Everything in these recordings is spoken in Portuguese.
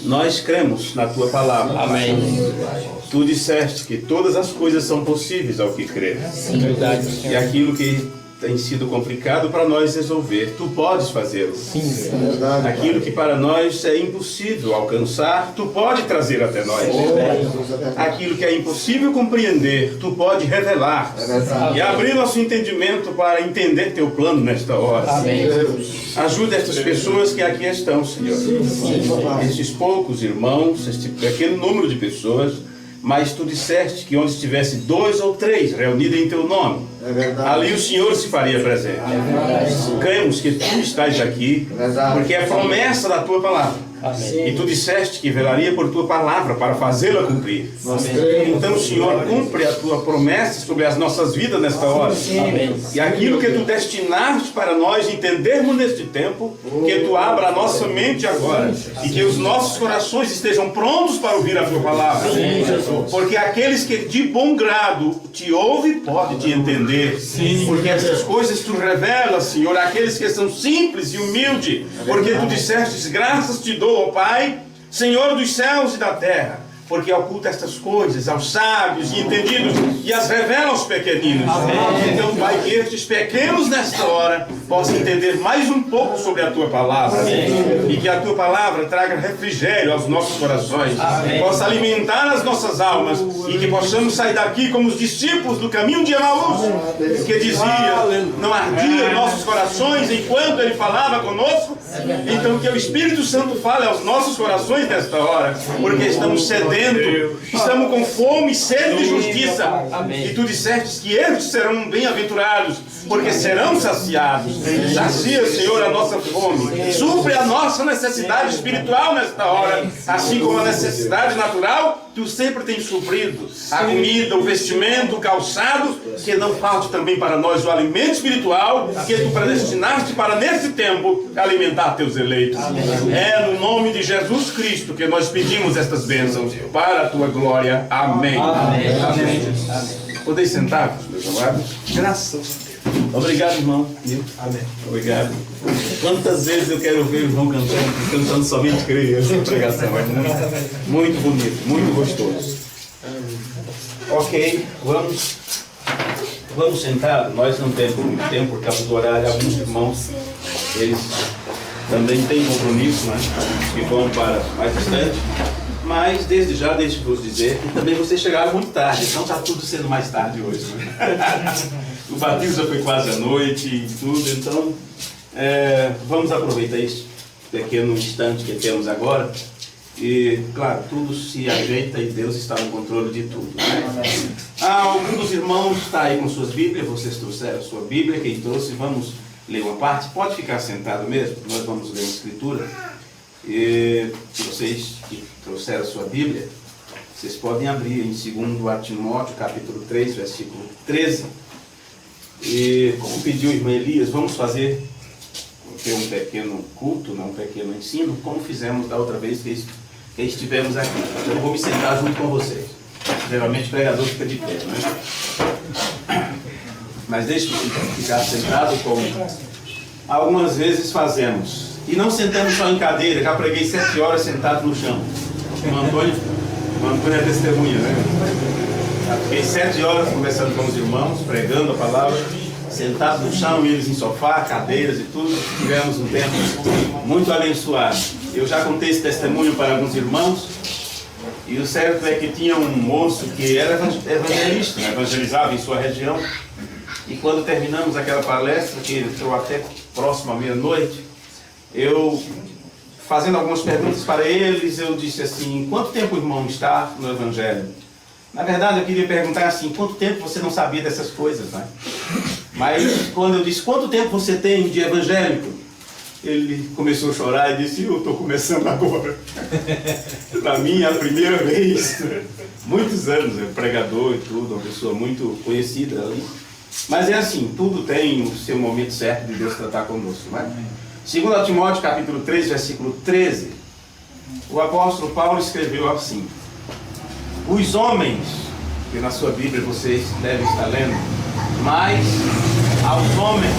Nós cremos na Tua palavra. Amém. Tu disseste que todas as coisas são possíveis ao que crer. Sim, verdade. E aquilo que tem sido complicado para nós resolver, Tu podes fazê-lo. Sim, verdade. Aquilo que para nós é impossível alcançar, Tu pode trazer até nós. Aquilo que é impossível compreender, Tu pode revelar. E abrir nosso entendimento para entender Teu plano nesta hora. Amém. Ajuda estas pessoas que aqui estão, Senhor. Estes poucos irmãos, este pequeno número de pessoas, mas Tu disseste que onde estivesse 2 ou 3 reunidos em Teu nome, ali o Senhor se faria presente. Cremos que Tu estás aqui, porque é promessa da Tua palavra. Amém. E Tu disseste que velaria por Tua palavra para fazê-la cumprir. Então, Senhor, cumpre a Tua promessa sobre as nossas vidas nesta hora. Amém. E aquilo que Tu destinaste para nós entendermos neste tempo, que Tu abra a nossa mente agora e que os nossos corações estejam prontos para ouvir a Tua palavra. Porque aqueles que de bom grado Te ouvem podem Te entender. Porque essas coisas Tu revelas, Senhor, àqueles que são simples e humildes. Porque Tu disseste, graças Te dou, ó Pai, Senhor dos céus e da terra, porque oculta estas coisas aos sábios e entendidos e as revela aos pequeninos. Amém. Então, Pai, que estes pequenos nesta hora possam entender mais um pouco sobre a Tua palavra. Amém. E que a Tua palavra traga refrigério aos nossos corações. Amém. Possa alimentar as nossas almas e que possamos sair daqui como os discípulos do caminho de Emaús, que dizia, não ardia nossos corações enquanto Ele falava conosco. Então que o Espírito Santo fale aos nossos corações nesta hora, porque estamos sedentes, estamos com fome e sede de justiça. Amém. E Tu disseste que eles serão bem-aventurados, porque serão saciados. Sacia, Senhor, a nossa fome, supre a nossa necessidade espiritual nesta hora, assim como a necessidade natural Tu sempre tens suprido. A comida, o vestimento, o calçado, que não falte também para nós o alimento espiritual que Tu predestinaste para nesse tempo alimentar Teus eleitos. Amém. É no nome de Jesus Cristo que nós pedimos estas bênçãos para a Tua glória. Amém. Amém. Amém. Amém. Podeis sentar, meus amados? Graças a Deus. Obrigado, irmão. Amém. Obrigado. Quantas vezes eu quero ver o irmão cantando somente criança. A pregação é muito bonito, muito gostoso. Ok, vamos sentar. Nós não temos muito tempo por causa do horário. Alguns irmãos, eles também têm compromisso, né? Que vão para mais distante. Mas desde já deixo-vos dizer que também vocês chegaram muito tarde, então está tudo sendo mais tarde hoje. Né? O batismo já foi quase à noite e tudo, então vamos aproveitar esse pequeno instante que temos agora. E, claro, tudo se ajeita e Deus está no controle de tudo, né? Algum dos irmãos está aí com suas Bíblias, vocês trouxeram a sua Bíblia, quem trouxe, vamos ler uma parte. Pode ficar sentado mesmo, nós vamos ler a Escritura. E vocês que trouxeram a sua Bíblia, vocês podem abrir em 2 Timóteo, capítulo 3, versículo 13. E, como pediu o irmão Elias, vamos fazer um pequeno culto, um pequeno ensino, como fizemos da outra vez que estivemos aqui. Eu vou me sentar junto com vocês. Geralmente o pregador fica de pé, né? Mas deixe eu ficar sentado como algumas vezes fazemos. E não sentamos só em cadeira, já preguei 7 horas sentado no chão. O Antônio é testemunha, né? Já fiquei 7 horas conversando com os irmãos, pregando a palavra, sentado no chão, eles em sofá, cadeiras e tudo. Tivemos um tempo muito abençoado. Eu já contei esse testemunho para alguns irmãos, e o certo é que tinha um moço que era evangelista, né? Evangelizava em sua região, e quando terminamos aquela palestra, que entrou até próximo à meia-noite, eu, fazendo algumas perguntas para eles, eu disse assim: quanto tempo o irmão está no Evangelho? Na verdade, eu queria perguntar assim: quanto tempo você não sabia dessas coisas, né? Mas quando eu disse: quanto tempo você tem de evangélico? Ele começou a chorar e disse: eu estou começando agora. Para mim é a primeira vez. Muitos anos, é pregador e tudo, uma pessoa muito conhecida ali. Mas é assim, tudo tem o seu momento certo de Deus tratar conosco, não é? 2 Timóteo capítulo 3, versículo 13, o apóstolo Paulo escreveu assim: os homens, que na sua Bíblia vocês devem estar lendo, mais aos homens,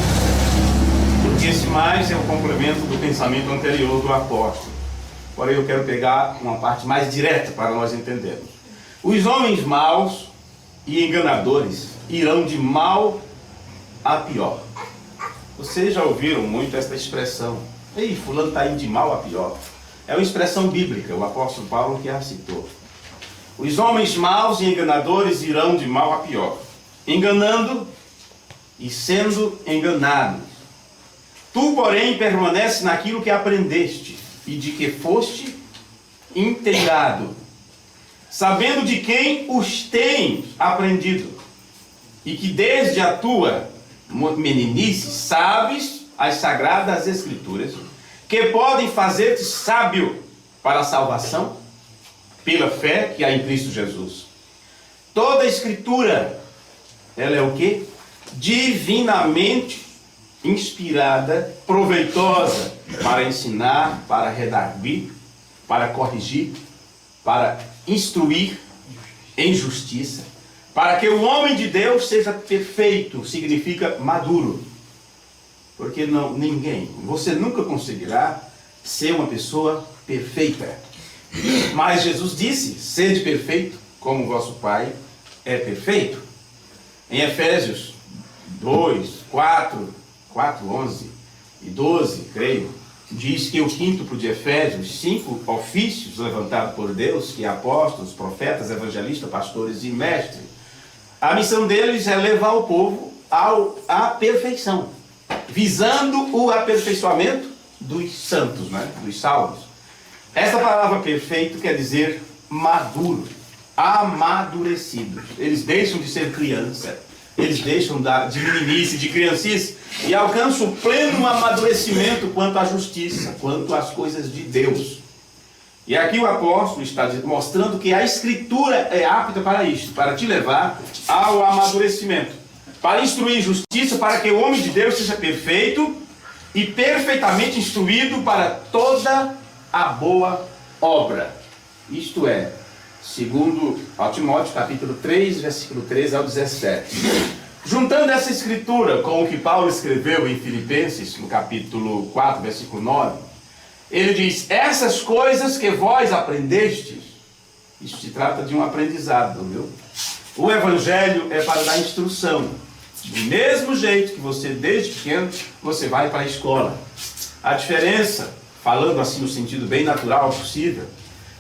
porque esse mais é o complemento do pensamento anterior do apóstolo. Porém eu quero pegar uma parte mais direta para nós entendermos. Os homens maus e enganadores irão de mal a pior. Vocês já ouviram muito esta expressão: ei, fulano está indo de mal a pior. É uma expressão bíblica, o apóstolo Paulo que a citou. Os homens maus e enganadores irão de mal a pior, enganando e sendo enganados. Tu, porém, permanece naquilo que aprendeste e de que foste inteirado, sabendo de quem os tens aprendido, e que desde a tua meninice sabes as sagradas escrituras, que podem fazer-te sábio para a salvação pela fé que há em Cristo Jesus. Toda a escritura, ela é o quê? Divinamente inspirada, proveitosa para ensinar, para redarguir, para corrigir, para instruir em justiça, para que o homem de Deus seja perfeito, significa maduro. Porque você nunca conseguirá ser uma pessoa perfeita. Mas Jesus disse: sede perfeito, como o vosso Pai é perfeito. Em Efésios 2, 4, 11 e 12, creio, diz que o quíntuplo de Efésios, 5 ofícios levantados por Deus, que é apóstolos, profetas, evangelistas, pastores e mestres, a missão deles é levar o povo à perfeição, visando o aperfeiçoamento dos santos, né? Dos salvos. Essa palavra perfeito quer dizer maduro, amadurecidos. Eles deixam de ser criança, eles deixam de meninice, de criancice, e alcançam o pleno amadurecimento quanto à justiça, quanto às coisas de Deus. E aqui o apóstolo está mostrando que a Escritura é apta para isto, para te levar ao amadurecimento, para instruir justiça, para que o homem de Deus seja perfeito e perfeitamente instruído para toda a boa obra. Isto é, segundo Timóteo capítulo 3, versículo 13 ao 17. Juntando essa escritura com o que Paulo escreveu em Filipenses, no capítulo 4, versículo 9, ele diz: essas coisas que vós aprendestes, isso se trata de um aprendizado, viu? O Evangelho é para dar instrução. Do mesmo jeito que você, desde pequeno, você vai para a escola. A diferença, falando assim no sentido bem natural possível,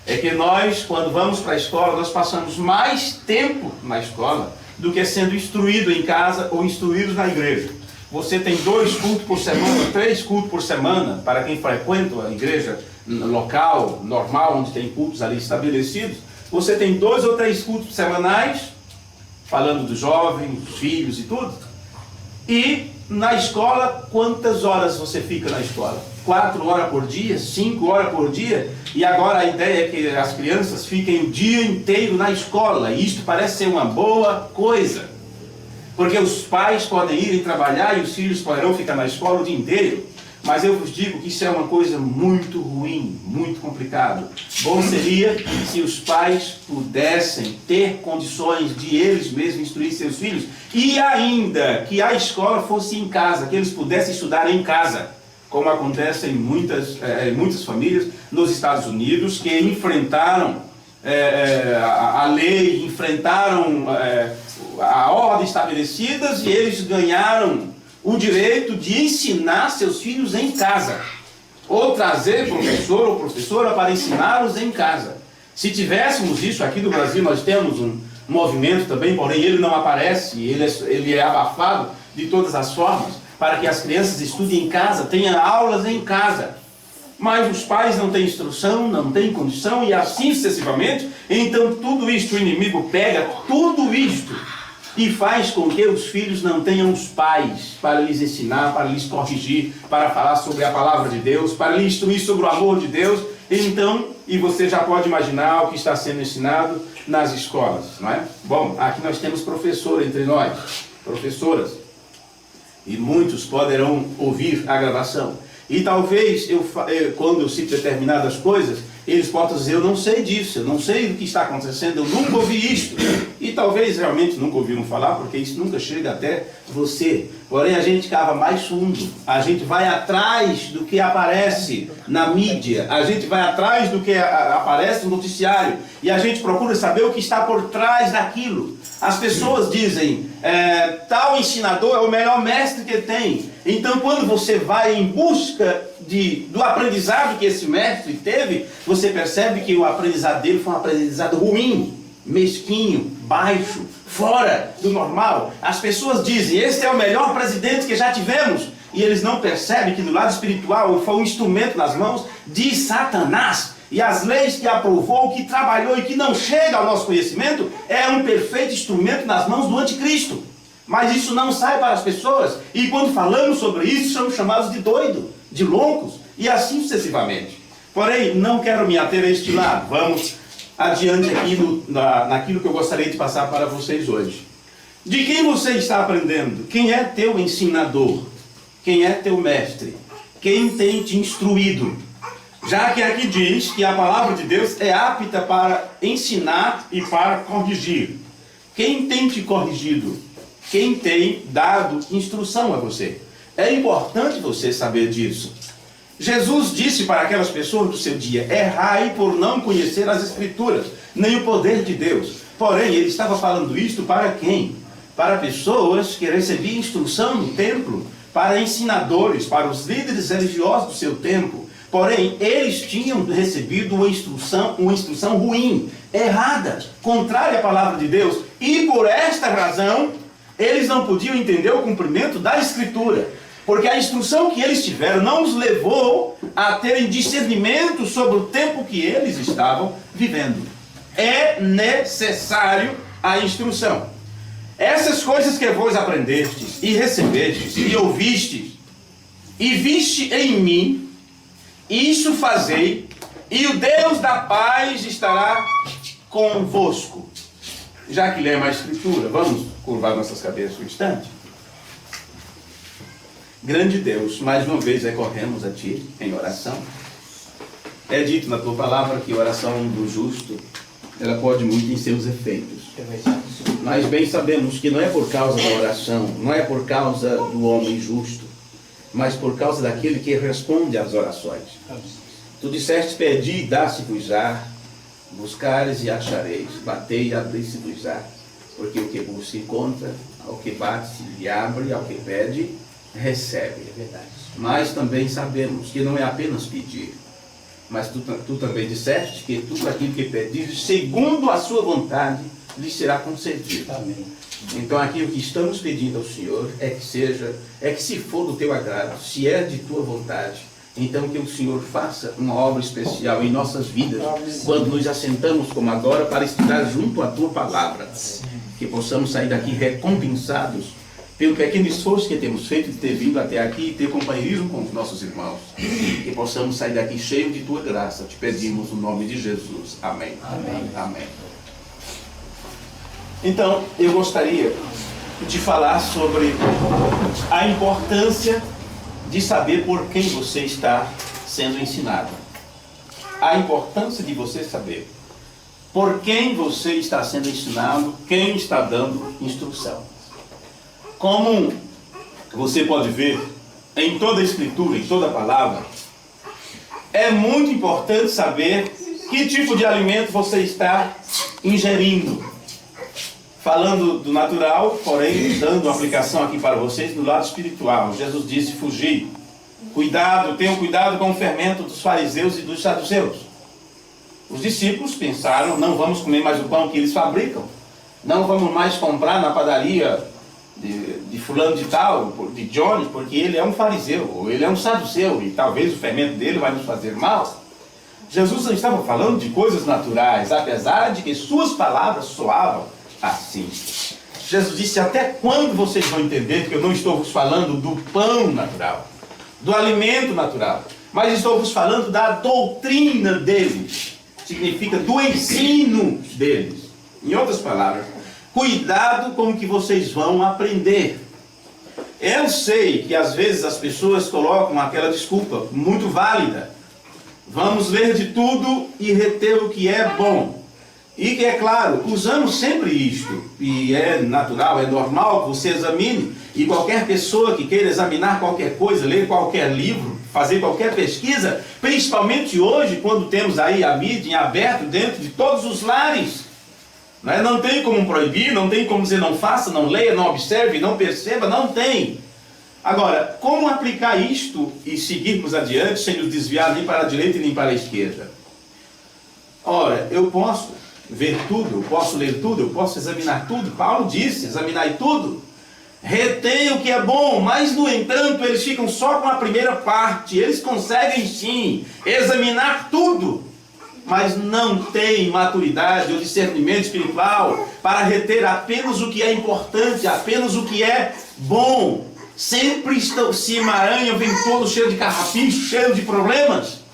é que nós, quando vamos para a escola, nós passamos mais tempo na escola do que sendo instruído em casa ou instruído na igreja. Você tem 2 cultos por semana, 3 cultos por semana, para quem frequenta a igreja local, normal, onde tem cultos ali estabelecidos. Você tem 2 ou 3 cultos semanais, falando dos jovens, dos filhos e tudo. E na escola, quantas horas você fica na escola? 4 horas por dia? 5 horas por dia? E agora a ideia é que as crianças fiquem o dia inteiro na escola. E isto parece ser uma boa coisa. Porque os pais podem ir trabalhar e os filhos poderão ficar na escola o dia inteiro. Mas eu vos digo que isso é uma coisa muito ruim, muito complicado. Bom seria se os pais pudessem ter condições de eles mesmos instruir seus filhos. E ainda que a escola fosse em casa, que eles pudessem estudar em casa. Como acontece em muitas famílias nos Estados Unidos, que enfrentaram a lei, enfrentaram a ordem estabelecidas e eles ganharam o direito de ensinar seus filhos em casa. Ou trazer professor ou professora para ensiná-los em casa. Se tivéssemos isso aqui no Brasil, nós temos um movimento também, porém ele não aparece, ele é abafado de todas as formas, para que as crianças estudem em casa, tenham aulas em casa. Mas os pais não têm instrução, não têm condição, e assim sucessivamente. Então tudo isto, o inimigo pega tudo isto e faz com que os filhos não tenham os pais para lhes ensinar, para lhes corrigir, para falar sobre a palavra de Deus, para lhes instruir sobre o amor de Deus. Então, e você já pode imaginar o que está sendo ensinado nas escolas, não é? Bom, aqui nós temos professor entre nós, professoras, e muitos poderão ouvir a gravação. E talvez, quando eu cito determinadas coisas, eles possam dizer, eu não sei disso, eu não sei do que está acontecendo, eu nunca ouvi isto. E talvez realmente nunca ouviram falar, porque isso nunca chega até você. Porém, a gente cava mais fundo, a gente vai atrás do que aparece na mídia, a gente vai atrás do que aparece no noticiário, e a gente procura saber o que está por trás daquilo. As pessoas dizem, tal ensinador é o melhor mestre que tem. Então, quando você vai em busca do aprendizado que esse mestre teve, você percebe que o aprendizado dele foi um aprendizado ruim, mesquinho, baixo, fora do normal. As pessoas dizem, este é o melhor presidente que já tivemos. E eles não percebem que do lado espiritual foi um instrumento nas mãos de Satanás. E as leis que aprovou, que trabalhou e que não chega ao nosso conhecimento, é um perfeito instrumento nas mãos do anticristo. Mas isso não sai para as pessoas. E quando falamos sobre isso, somos chamados de doido, de loucos, e assim sucessivamente. Porém, não quero me ater a este lado. Vamos adiante aqui naquilo que eu gostaria de passar para vocês hoje. De quem você está aprendendo? Quem é teu ensinador? Quem é teu mestre? Quem tem te instruído? Já que aqui diz que a palavra de Deus é apta para ensinar e para corrigir. Quem tem te corrigido? Quem tem dado instrução a você? É importante você saber disso. Jesus disse para aquelas pessoas do seu dia, errai por não conhecer as Escrituras, nem o poder de Deus. Porém, ele estava falando isto para quem? Para pessoas que recebiam instrução no templo, para ensinadores, para os líderes religiosos do seu tempo. Porém, eles tinham recebido uma instrução ruim, errada, contrária à palavra de Deus. E por esta razão, eles não podiam entender o cumprimento da Escritura. Porque a instrução que eles tiveram não os levou a terem discernimento sobre o tempo que eles estavam vivendo. É necessário a instrução. Essas coisas que vós aprendestes, e recebestes, e ouvistes, e viste em mim, isso fazei, e o Deus da paz estará convosco. Já que lemos a Escritura, vamos curvar nossas cabeças um instante. Grande Deus, mais uma vez recorremos a Ti em oração. É dito na Tua palavra que a oração do justo, ela pode muito em seus efeitos. Mas bem sabemos que não é por causa da oração, não é por causa do homem justo, mas por causa daquele que responde às orações. Tu disseste, pedi e dá-se-vos-á, buscares e achareis, batei e abri-se-vos-á, porque o que busca encontra, ao que bate se abre, ao que pede, recebe. É verdade. Mas também sabemos que não é apenas pedir, mas tu também disseste que tudo aquilo que pedires, segundo a sua vontade, lhe será concedido. Amém. Então aqui o que estamos pedindo ao Senhor é que se for do teu agrado, se é de tua vontade, então que o Senhor faça uma obra especial em nossas vidas, quando nos assentamos como agora para estudar junto à tua palavra. Que possamos sair daqui recompensados pelo pequeno esforço que temos feito de ter vindo até aqui e ter companheirismo com os nossos irmãos. Que possamos sair daqui cheio de tua graça. Te pedimos no nome de Jesus. Amém. Amém. Amém. Então, eu gostaria de falar sobre a importância de saber por quem você está sendo ensinado. A importância de você saber por quem você está sendo ensinado, quem está dando instrução. Como você pode ver em toda a Escritura, em toda a palavra, é muito importante saber que tipo de alimento você está ingerindo. Falando do natural, porém, dando uma aplicação aqui para vocês no lado espiritual. Jesus disse, fugir. Cuidado, tenham cuidado com o fermento dos fariseus e dos saduceus. Os discípulos pensaram, não vamos comer mais o pão que eles fabricam. Não vamos mais comprar na padaria de fulano de tal, de Jones, porque ele é um fariseu, ou ele é um saduceu, e talvez o fermento dele vai nos fazer mal. Jesus não estava falando de coisas naturais, apesar de que suas palavras soavam assim. Jesus disse, até quando vocês vão entender que eu não estou vos falando do pão natural, do alimento natural, mas estou vos falando da doutrina deles, significa do ensino deles. Em outras palavras, cuidado com o que vocês vão aprender. Eu sei que às vezes as pessoas colocam aquela desculpa, muito válida, vamos ler de tudo e reter o que é bom. E que, é claro, usamos sempre isto, e é natural, é normal que você examine, e qualquer pessoa que queira examinar qualquer coisa, ler qualquer livro, fazer qualquer pesquisa, principalmente hoje, quando temos aí a mídia em aberto dentro de todos os lares, não tem como proibir, não tem como dizer não faça, não leia, não observe, não perceba, não tem. Agora, como aplicar isto e seguirmos adiante sem nos desviar nem para a direita nem para a esquerda? Ora, eu posso ver tudo, eu posso ler tudo, eu posso examinar tudo. Paulo disse, examinai tudo. Retém o que é bom, mas no entanto eles ficam só com a primeira parte. Eles conseguem sim examinar tudo, mas não têm maturidade ou discernimento espiritual para reter apenas o que é importante, apenas o que é bom. Sempre se emaranham, vem todo cheio de carrapicho, cheio de problemas,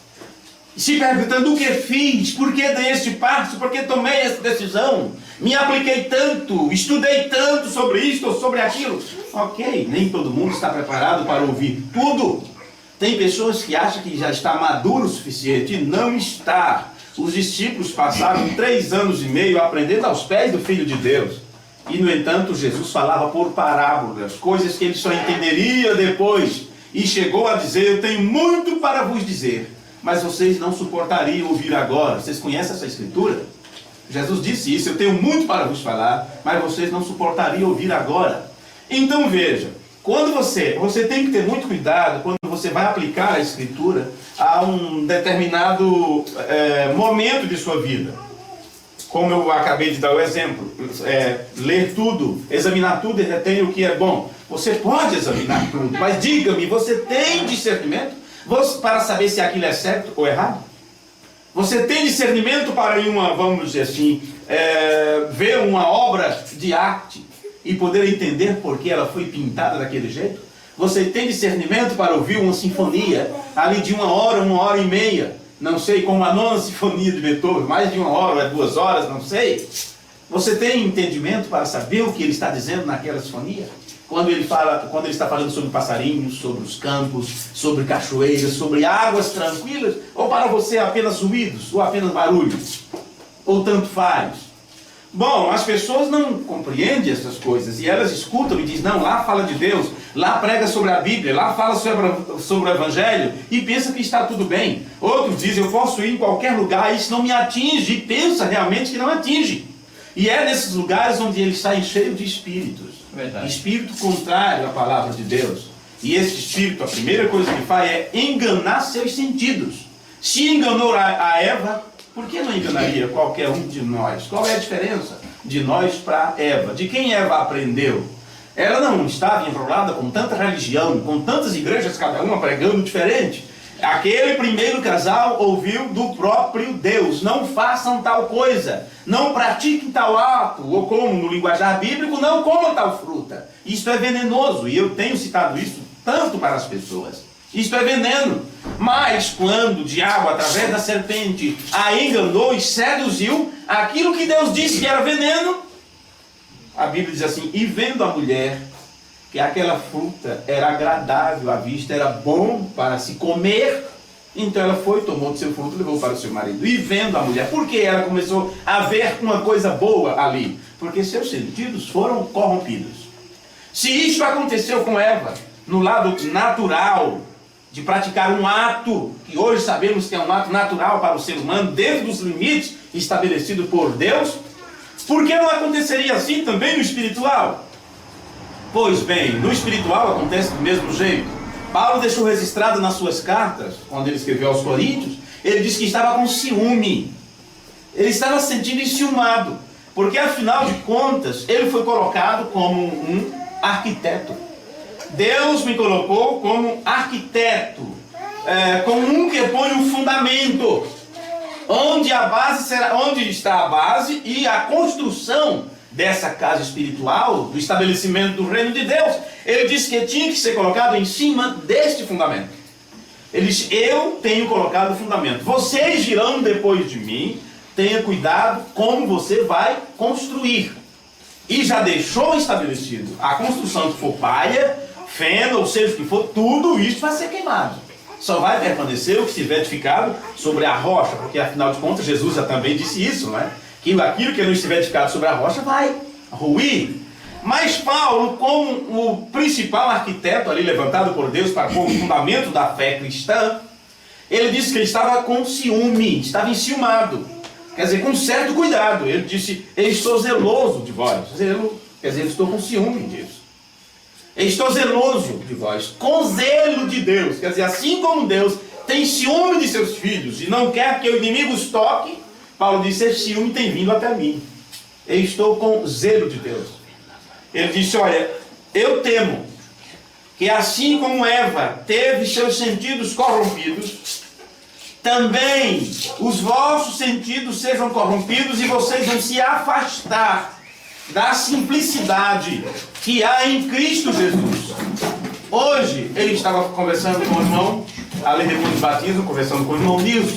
se perguntando o que fiz, por que dei este passo, por que tomei essa decisão, me apliquei tanto, estudei tanto sobre isto ou sobre aquilo. Ok, nem todo mundo está preparado para ouvir tudo. Tem pessoas que acham que já está maduro o suficiente, e não está. Os discípulos passaram 3 anos e meio aprendendo aos pés do Filho de Deus. E no entanto Jesus falava por parábolas, coisas que ele só entenderia depois. E chegou a dizer, eu tenho muito para vos dizer, mas vocês não suportariam ouvir agora. Vocês conhecem essa escritura? Jesus disse isso, eu tenho muito para vos falar, mas vocês não suportariam ouvir agora. Então veja, quando você tem que ter muito cuidado quando você vai aplicar a escritura a um determinado momento de sua vida. Como eu acabei de dar o exemplo, ler tudo, examinar tudo e reter o que é bom. Você pode examinar tudo, mas diga-me, você tem discernimento para saber se aquilo é certo ou errado? Você tem discernimento para ir vamos dizer assim, ver uma obra de arte e poder entender por que ela foi pintada daquele jeito? Você tem discernimento para ouvir uma sinfonia ali de 1 hora, 1h30, não sei, como a 9ª sinfonia de Beethoven, mais de 1 hora, 2 horas, não sei. Você tem entendimento para saber o que ele está dizendo naquela sinfonia? Quando ele está falando sobre passarinhos, sobre os campos, sobre cachoeiras, sobre águas tranquilas, ou para você apenas ruídos, ou apenas barulhos, ou tanto faz? Bom, as pessoas não compreendem essas coisas, e elas escutam e dizem, não, lá fala de Deus, lá prega sobre a Bíblia, lá fala sobre o Evangelho, e pensa que está tudo bem. Outros dizem, eu posso ir em qualquer lugar, isso não me atinge, e pensa realmente que não atinge. E é nesses lugares onde eles saem cheios de espíritos. Verdade. Espírito contrário à palavra de Deus. E esse espírito, a primeira coisa que faz é enganar seus sentidos. Se enganou a Eva, por que não enganaria qualquer um de nós? Qual é a diferença? de nós para Eva. De quem Eva aprendeu? Ela não estava enrolada com tanta religião, com tantas igrejas, cada uma pregando diferente. Aquele primeiro casal ouviu do próprio Deus: não façam tal coisa, não pratiquem tal ato, ou como no linguajar bíblico, não comam tal fruta. Isto é venenoso, e eu tenho citado isso tanto para as pessoas. Isto é veneno. Mas quando o diabo, através da serpente, a enganou e seduziu, aquilo que Deus disse que era veneno, a Bíblia diz assim: e vendo a mulher que aquela fruta era agradável à vista, era bom para se comer, então ela foi, tomou do seu fruto e levou para o seu marido. E vendo a mulher, por que ela começou a ver uma coisa boa ali? Porque seus sentidos foram corrompidos. Se isto aconteceu com Eva, no lado natural, de praticar um ato, que hoje sabemos que é um ato natural para o ser humano, dentro dos limites estabelecidos por Deus, por que não aconteceria assim também no espiritual? Pois bem, no espiritual acontece do mesmo jeito. Paulo deixou registrado nas suas cartas, quando ele escreveu aos Coríntios, ele disse que estava com ciúme. Ele estava se sentindo enciumado, porque afinal de contas, ele foi colocado como um arquiteto. Deus me colocou como arquiteto, como um que põe um fundamento, onde a base será, onde está a base e a construção dessa casa espiritual, do estabelecimento do reino de Deus. Ele disse que tinha que ser colocado em cima deste fundamento. Ele disse: eu tenho colocado o fundamento, vocês virão depois de mim, tenha cuidado como você vai construir. E já deixou estabelecido: a construção que for palha, feno, ou seja o que for, tudo isso vai ser queimado. Só vai permanecer o que estiver edificado sobre a rocha, porque afinal de contas Jesus já também disse isso, não é? Que aquilo que não estiver edificado sobre a rocha vai ruir. Mas Paulo, como o principal arquiteto ali levantado por Deus para pôr o fundamento da fé cristã, ele disse que ele estava com ciúme, estava enciumado. Quer dizer, com certo cuidado. Ele disse: eu estou zeloso de vós. Zelo, quer dizer, eu estou com ciúme disso. Eu estou zeloso de vós, com zelo de Deus. Quer dizer, assim como Deus tem ciúme de seus filhos e não quer que o inimigo os toque, Paulo disse: esse ciúme tem vindo até mim. Eu estou com zelo de Deus. Ele disse: olha, eu temo que assim como Eva teve seus sentidos corrompidos, também os vossos sentidos sejam corrompidos e vocês vão se afastar da simplicidade que há em Cristo Jesus. Hoje, ele estava conversando com o irmão, ali depois do batismo, conversando com o irmão Nilson,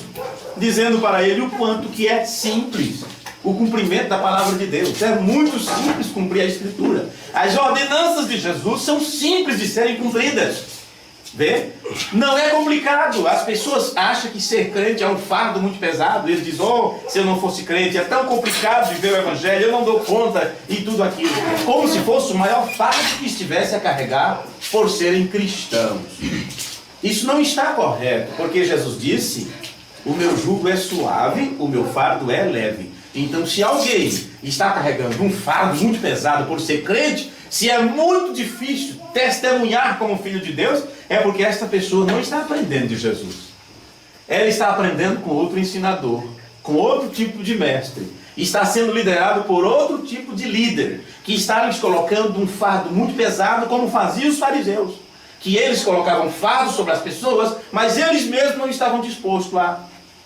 dizendo para ele o quanto que é simples o cumprimento da palavra de Deus. É muito simples cumprir a Escritura. As ordenanças de Jesus são simples de serem cumpridas. Vê? Não é complicado. As pessoas acham que ser crente é um fardo muito pesado. Eles dizem: oh, se eu não fosse crente, é tão complicado viver o evangelho, eu não dou conta, e tudo aquilo. Como se fosse o maior fardo que estivesse a carregar por serem cristãos. Isso não está correto, porque Jesus disse: o meu jugo é suave, o meu fardo é leve. Então, se alguém está carregando um fardo muito pesado por ser crente, se é muito difícil testemunhar como filho de Deus, é porque esta pessoa não está aprendendo de Jesus. Ela está aprendendo com outro ensinador, com outro tipo de mestre. Está sendo liderado por outro tipo de líder, que está lhes colocando um fardo muito pesado, como faziam os fariseus. Que eles colocavam fardo sobre as pessoas, mas eles mesmos não estavam dispostos a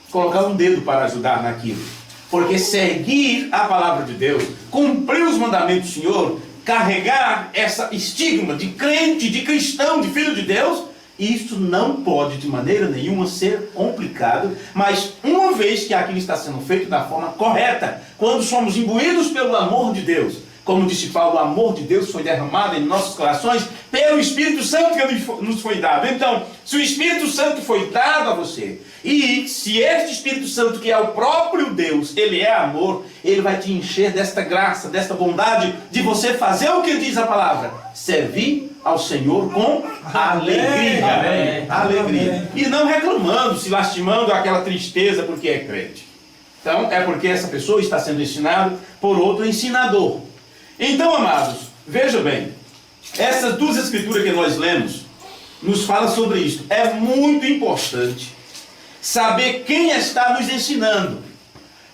colocar um dedo para ajudar naquilo. Porque seguir a palavra de Deus, cumprir os mandamentos do Senhor, carregar essa estigma de crente, de cristão, de filho de Deus, isso não pode de maneira nenhuma ser complicado, mas uma vez que aquilo está sendo feito da forma correta, quando somos imbuídos pelo amor de Deus, como disse Paulo, o amor de Deus foi derramado em nossos corações pelo Espírito Santo que nos foi dado. Então, se o Espírito Santo foi dado a você, e se este Espírito Santo, que é o próprio Deus, ele é amor, ele vai te encher desta graça, desta bondade, de você fazer o que diz a palavra: servir ao Senhor com alegria. Amém. Alegria. Amém. E não reclamando, se lastimando aquela tristeza porque é crente. Então, é porque essa pessoa está sendo ensinada por outro ensinador. Então, amados, veja bem, essas duas escrituras que nós lemos nos fala sobre isso. É muito importante saber quem está nos ensinando.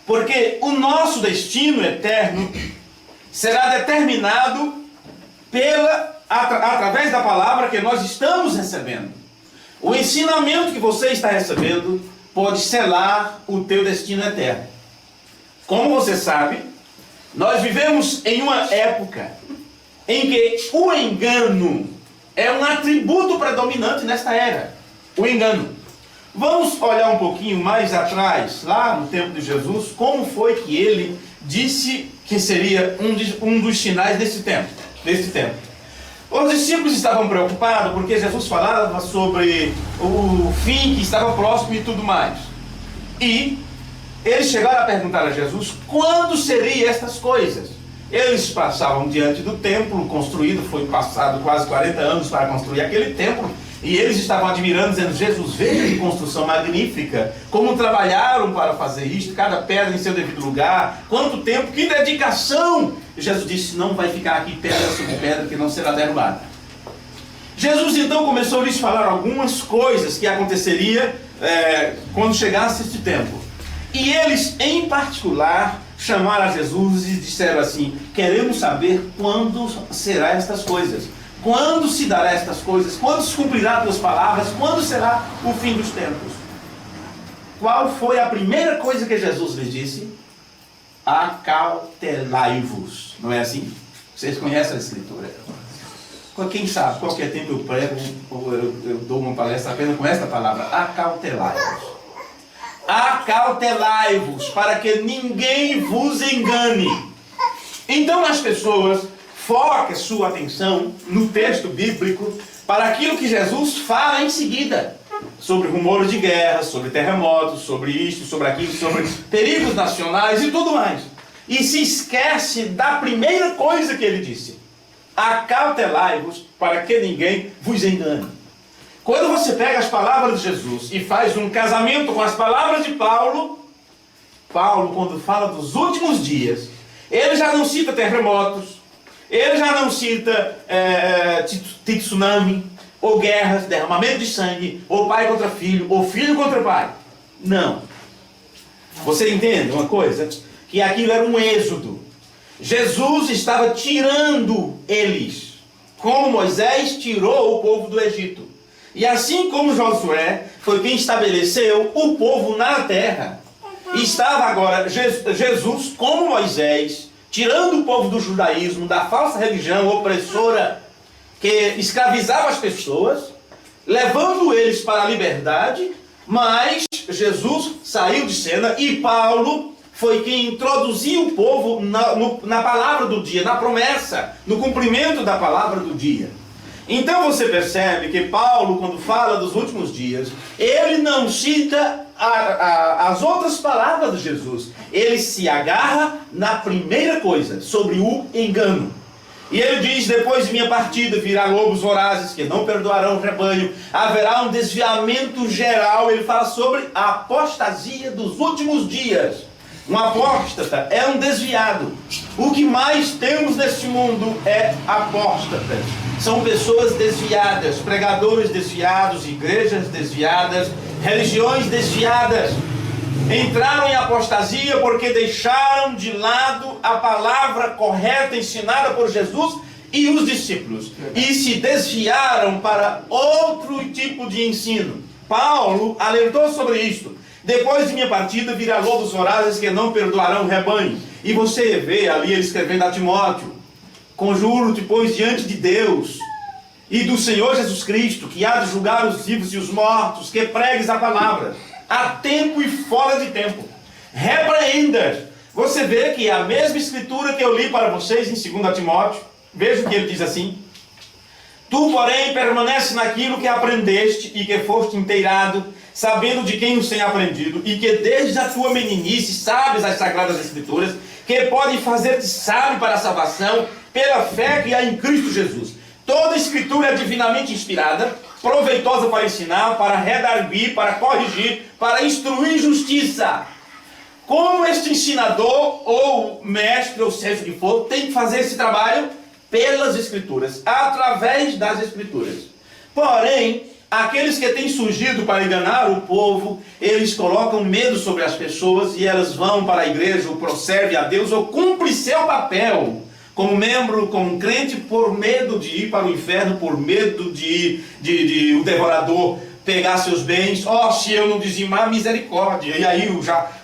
Porque o nosso destino eterno será determinado através da palavra que nós estamos recebendo. O ensinamento que você está recebendo pode selar o teu destino eterno. Como você sabe, nós vivemos em uma época em que o engano é um atributo predominante nesta era. O engano. Vamos olhar um pouquinho mais atrás, lá no tempo de Jesus, como foi que ele disse que seria um dos sinais desse tempo. Os discípulos estavam preocupados porque Jesus falava sobre o fim que estava próximo e tudo mais. E eles chegaram a perguntar a Jesus quando seriam estas coisas. Eles passavam diante do templo construído, foi passado quase 40 anos para construir aquele templo, e eles estavam admirando, dizendo: Jesus, veja que construção magnífica, como trabalharam para fazer isto, cada pedra em seu devido lugar, quanto tempo, que dedicação. E Jesus disse: não vai ficar aqui pedra sobre pedra que não será derrubada. Jesus então começou a lhes falar algumas coisas que aconteceria quando chegasse este tempo. E eles, em particular, chamaram a Jesus e disseram assim: queremos saber quando será estas coisas. Quando se dará estas coisas? Quando se cumprirá as tuas palavras? Quando será o fim dos tempos? Qual foi a primeira coisa que Jesus lhes disse? Acautelai-vos. Não é assim? Vocês conhecem a Escritura? Quem sabe, qualquer tempo eu prego, ou eu dou uma palestra apenas com esta palavra: acautelai-vos. Acautelai-vos, para que ninguém vos engane. Então as pessoas focam sua atenção no texto bíblico para aquilo que Jesus fala em seguida, sobre rumores de guerra, sobre terremotos, sobre isto, sobre aquilo, sobre perigos nacionais e tudo mais. E se esquece da primeira coisa que ele disse: acautelai-vos, para que ninguém vos engane. Quando você pega as palavras de Jesus e faz um casamento com as palavras de Paulo, quando fala dos últimos dias, ele já não cita terremotos, ele já não cita tsunami, ou guerras, derramamento de sangue, ou pai contra filho, ou filho contra pai. Não. Você entende uma coisa? Que aquilo era um êxodo. Jesus estava tirando eles, como Moisés tirou o povo do Egito. E assim como Josué foi quem estabeleceu o povo na terra, estava agora Jesus, como Moisés, tirando o povo do judaísmo, da falsa religião opressora que escravizava as pessoas, levando eles para a liberdade. Mas Jesus saiu de cena e Paulo foi quem introduziu o povo na palavra do dia, na promessa, no cumprimento da palavra do dia. Então você percebe que Paulo, quando fala dos últimos dias, ele não cita as outras palavras de Jesus. Ele se agarra na primeira coisa, sobre o engano. E ele diz: depois de minha partida virá lobos vorazes que não perdoarão o rebanho, haverá um desviamento geral. Ele fala sobre a apostasia dos últimos dias. Um apóstata é um desviado. O que mais temos neste mundo é apóstatas. São pessoas desviadas, pregadores desviados, igrejas desviadas, religiões desviadas. Entraram em apostasia porque deixaram de lado a palavra correta ensinada por Jesus e os discípulos, e se desviaram para outro tipo de ensino. Paulo alertou sobre isto: depois de minha partida virá lobos vorazes que não perdoarão o rebanho. E você vê ali ele escrevendo a Timóteo: conjuro-te, pois, diante de Deus e do Senhor Jesus Cristo, que há de julgar os vivos e os mortos, que pregues a palavra a tempo e fora de tempo, repreendas. Você vê que é a mesma escritura que eu li para vocês em 2 Timóteo. Veja o que ele diz assim: tu, porém, permanece naquilo que aprendeste e que foste inteirado, sabendo de quem os tem aprendido, e que desde a tua meninice sabes as sagradas escrituras, que podem fazer-te sábio para a salvação pela fé que há em Cristo Jesus. Toda escritura é divinamente inspirada, proveitosa para ensinar, para redarguir, para corrigir, para instruir justiça. Como este ensinador, ou mestre, ou seja o que for, tem que fazer esse trabalho pelas escrituras, através das escrituras. Porém, aqueles que têm surgido para enganar o povo, eles colocam medo sobre as pessoas e elas vão para a igreja, ou servem a Deus, ou cumprem seu papel como membro, como crente, por medo de ir para o inferno, por medo de o devorador pegar seus bens. Se eu não dizimar, misericórdia. E aí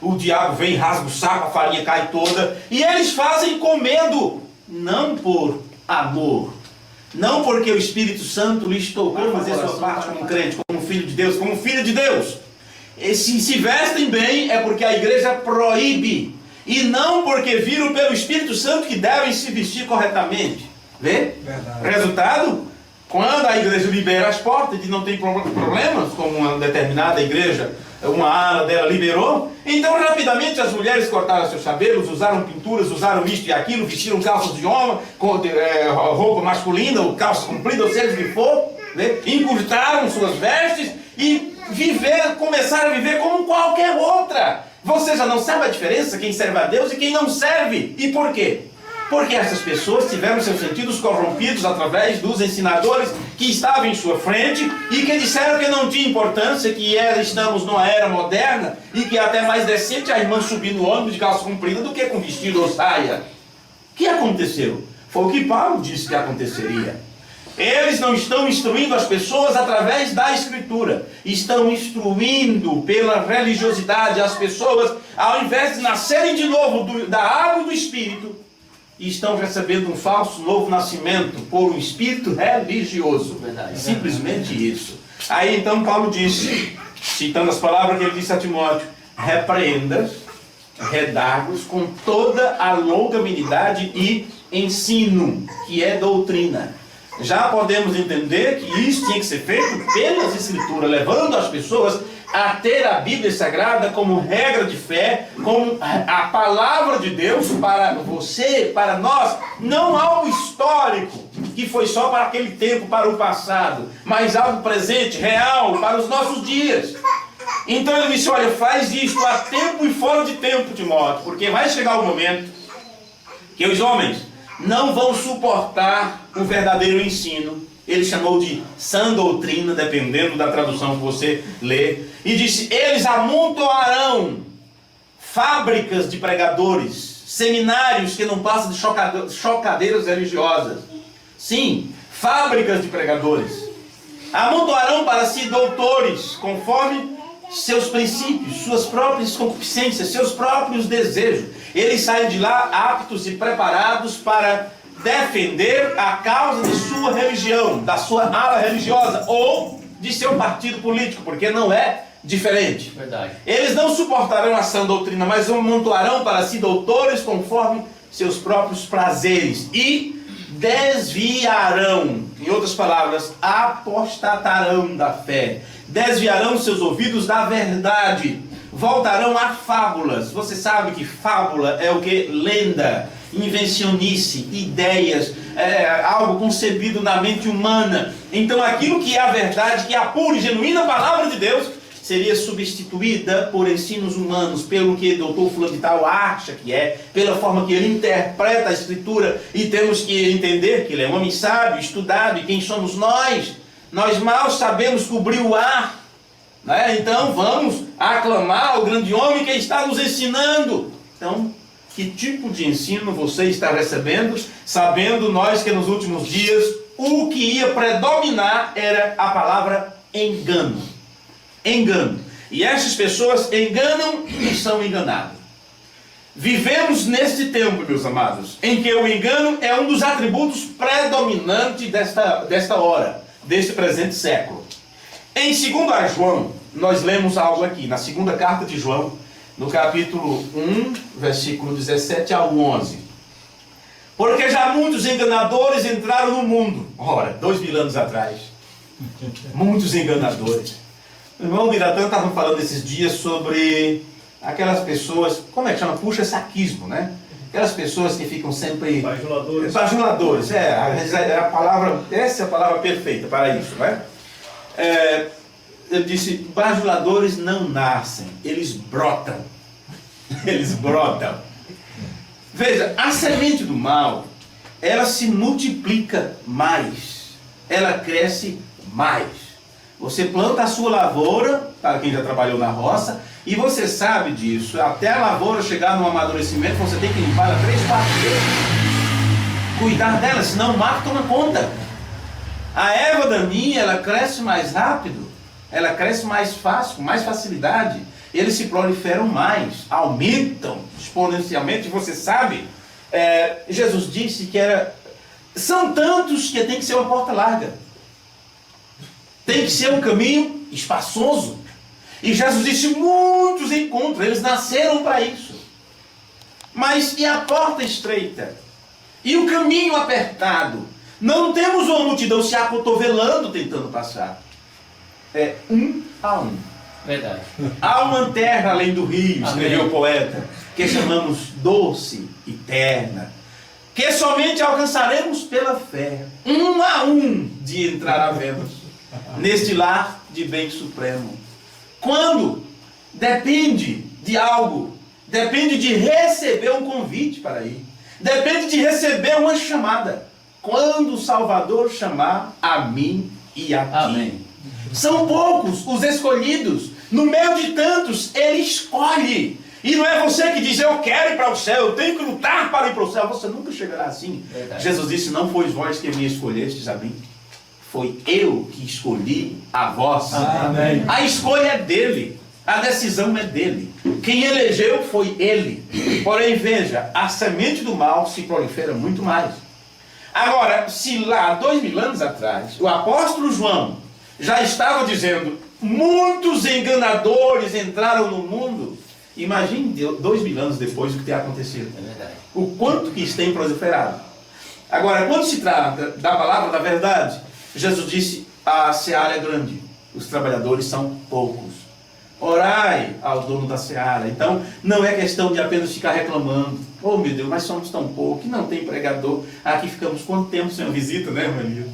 o diabo vem, rasga o saco, a farinha cai toda. E eles fazem com medo, não por amor. Não porque o Espírito Santo lhes tocou fazer sua parte como crente, como filho de Deus, como filho de Deus. E se vestem bem é porque a igreja proíbe. E não porque viram pelo Espírito Santo que devem se vestir corretamente. Vê? Verdade. Resultado? Quando a igreja libera as portas e não tem problemas, como uma determinada igreja, uma ala dela liberou, então rapidamente as mulheres cortaram seus cabelos, usaram pinturas, usaram isto e aquilo, vestiram calças de homem, roupa masculina, ou calça comprida, ou seja o que for, né? Encurtaram suas vestes e começaram a viver como qualquer outra. Você já não sabe a diferença, quem serve a Deus e quem não serve. E por quê? Porque essas pessoas tiveram seus sentidos corrompidos através dos ensinadores que estavam em sua frente e que disseram que não tinha importância, que estamos numa era moderna e que é até mais decente a irmã subir no ônibus de calça comprida do que com vestido ou saia. O que aconteceu? Foi o que Paulo disse que aconteceria. Eles não estão instruindo as pessoas através da Escritura. Estão instruindo pela religiosidade as pessoas, ao invés de nascerem de novo da água e do Espírito, e estão recebendo um falso novo nascimento por um espírito religioso. Verdade. Simplesmente isso. Aí então Paulo disse, citando as palavras que ele disse a Timóteo: repreenda, redargue-os com toda a longanimidade e ensino, que é doutrina. Já podemos entender que isso tinha que ser feito pelas Escrituras, levando as pessoas a ter a Bíblia Sagrada como regra de fé, como a palavra de Deus para você, para nós, não algo histórico, que foi só para aquele tempo, para o passado, mas algo presente, real, para os nossos dias. Então ele disse: olha, faz isto a tempo e fora de tempo, Timóteo, porque vai chegar o momento que os homens não vão suportar o verdadeiro ensino. Ele chamou de sã doutrina, dependendo da tradução que você lê. E disse: eles amontoarão fábricas de pregadores, seminários que não passam de chocadeiras religiosas. Sim, fábricas de pregadores. Amontoarão para si doutores, conforme seus princípios, suas próprias concupiscências, seus próprios desejos. Eles saem de lá aptos e preparados para defender a causa de sua religião, da sua ala religiosa ou de seu partido político, porque não é diferente. Verdade. Eles não suportarão a sã doutrina, mas amontoarão para si doutores conforme seus próprios prazeres e desviarão, em outras palavras, apostatarão da fé, desviarão seus ouvidos da verdade, voltarão a fábulas. Você sabe que fábula é o que? Lenda, invencionice, ideias, algo concebido na mente humana. Então aquilo que é a verdade, que é a pura e genuína palavra de Deus, seria substituída por ensinos humanos, pelo que o doutor fulano de tal acha que é, pela forma que ele interpreta a Escritura. E temos que entender que ele é um homem sábio, estudado. E quem somos nós? Nós mal sabemos cobrir o ar, né? Então vamos aclamar o grande homem que está nos ensinando. Então, que tipo de ensino você está recebendo, sabendo nós que nos últimos dias o que ia predominar era a palavra engano. Engano. E essas pessoas enganam e são enganadas. Vivemos neste tempo, meus amados, em que o engano é um dos atributos predominantes desta hora, deste presente século. Em 2 João, nós lemos algo aqui, na segunda carta de João, no capítulo 1, versículo 17 ao 11. Porque já muitos enganadores entraram no mundo. Ora, 2000 anos atrás. Muitos enganadores. O irmão Miratã estava falando esses dias sobre aquelas pessoas, como é que chama? Puxa-saquismo, né? Aquelas pessoas que ficam sempre... Bajuladores. Bajuladores, a palavra, essa é a palavra perfeita para isso, né? Ele disse: bajuladores não nascem, eles brotam. Eles brotam. Veja, a semente do mal, ela se multiplica mais, ela cresce mais. Você planta a sua lavoura, para quem já trabalhou na roça, e você sabe disso. Até a lavoura chegar no amadurecimento, você tem que limpar ela 3, 4 vezes. Cuidar dela, senão o mato toma conta. A erva daninha, ela cresce mais rápido, ela cresce mais fácil, com mais facilidade. Eles se proliferam mais, aumentam exponencialmente. Você sabe, Jesus disse que são tantos que tem que ser uma porta larga. Tem que ser um caminho espaçoso. E Jesus disse, muitos encontros, eles nasceram para isso. Mas e a porta estreita? E o caminho apertado? Não temos uma multidão se acotovelando tentando passar. É um a um. Verdade. Há uma terra além do rio, escreveu o poeta, que chamamos doce e terna, que somente alcançaremos pela fé, um a um, de entrar a vemos neste lar de bem supremo. Quando? Depende de algo, depende de receber um convite para ir, depende de receber uma chamada. Quando o Salvador chamar a mim e a ti. Amém. São poucos os escolhidos. No meio de tantos, ele escolhe. E não é você que diz, eu quero ir para o céu, eu tenho que lutar para ir para o céu. Você nunca chegará assim. Verdade. Jesus disse, não fois vós que me escolhestes a mim. Foi eu que escolhi a vós. Amém. A escolha é dele. A decisão é dele. Quem elegeu foi ele. Porém, veja, a semente do mal se prolifera muito mais. Agora, se lá, 2000 anos atrás, o apóstolo João já estava dizendo, muitos enganadores entraram no mundo, imagine 2000 anos depois o que tem acontecido. É verdade. O quanto que isso tem proliferado. Agora, quando se trata da palavra da verdade, Jesus disse, a seara é grande, os trabalhadores são poucos. Orai ao dono da seara. Então, não é questão de apenas ficar reclamando. Oh, meu Deus, mas somos tão poucos, não tem pregador. Aqui ficamos quanto tempo sem uma visita, né, Maria?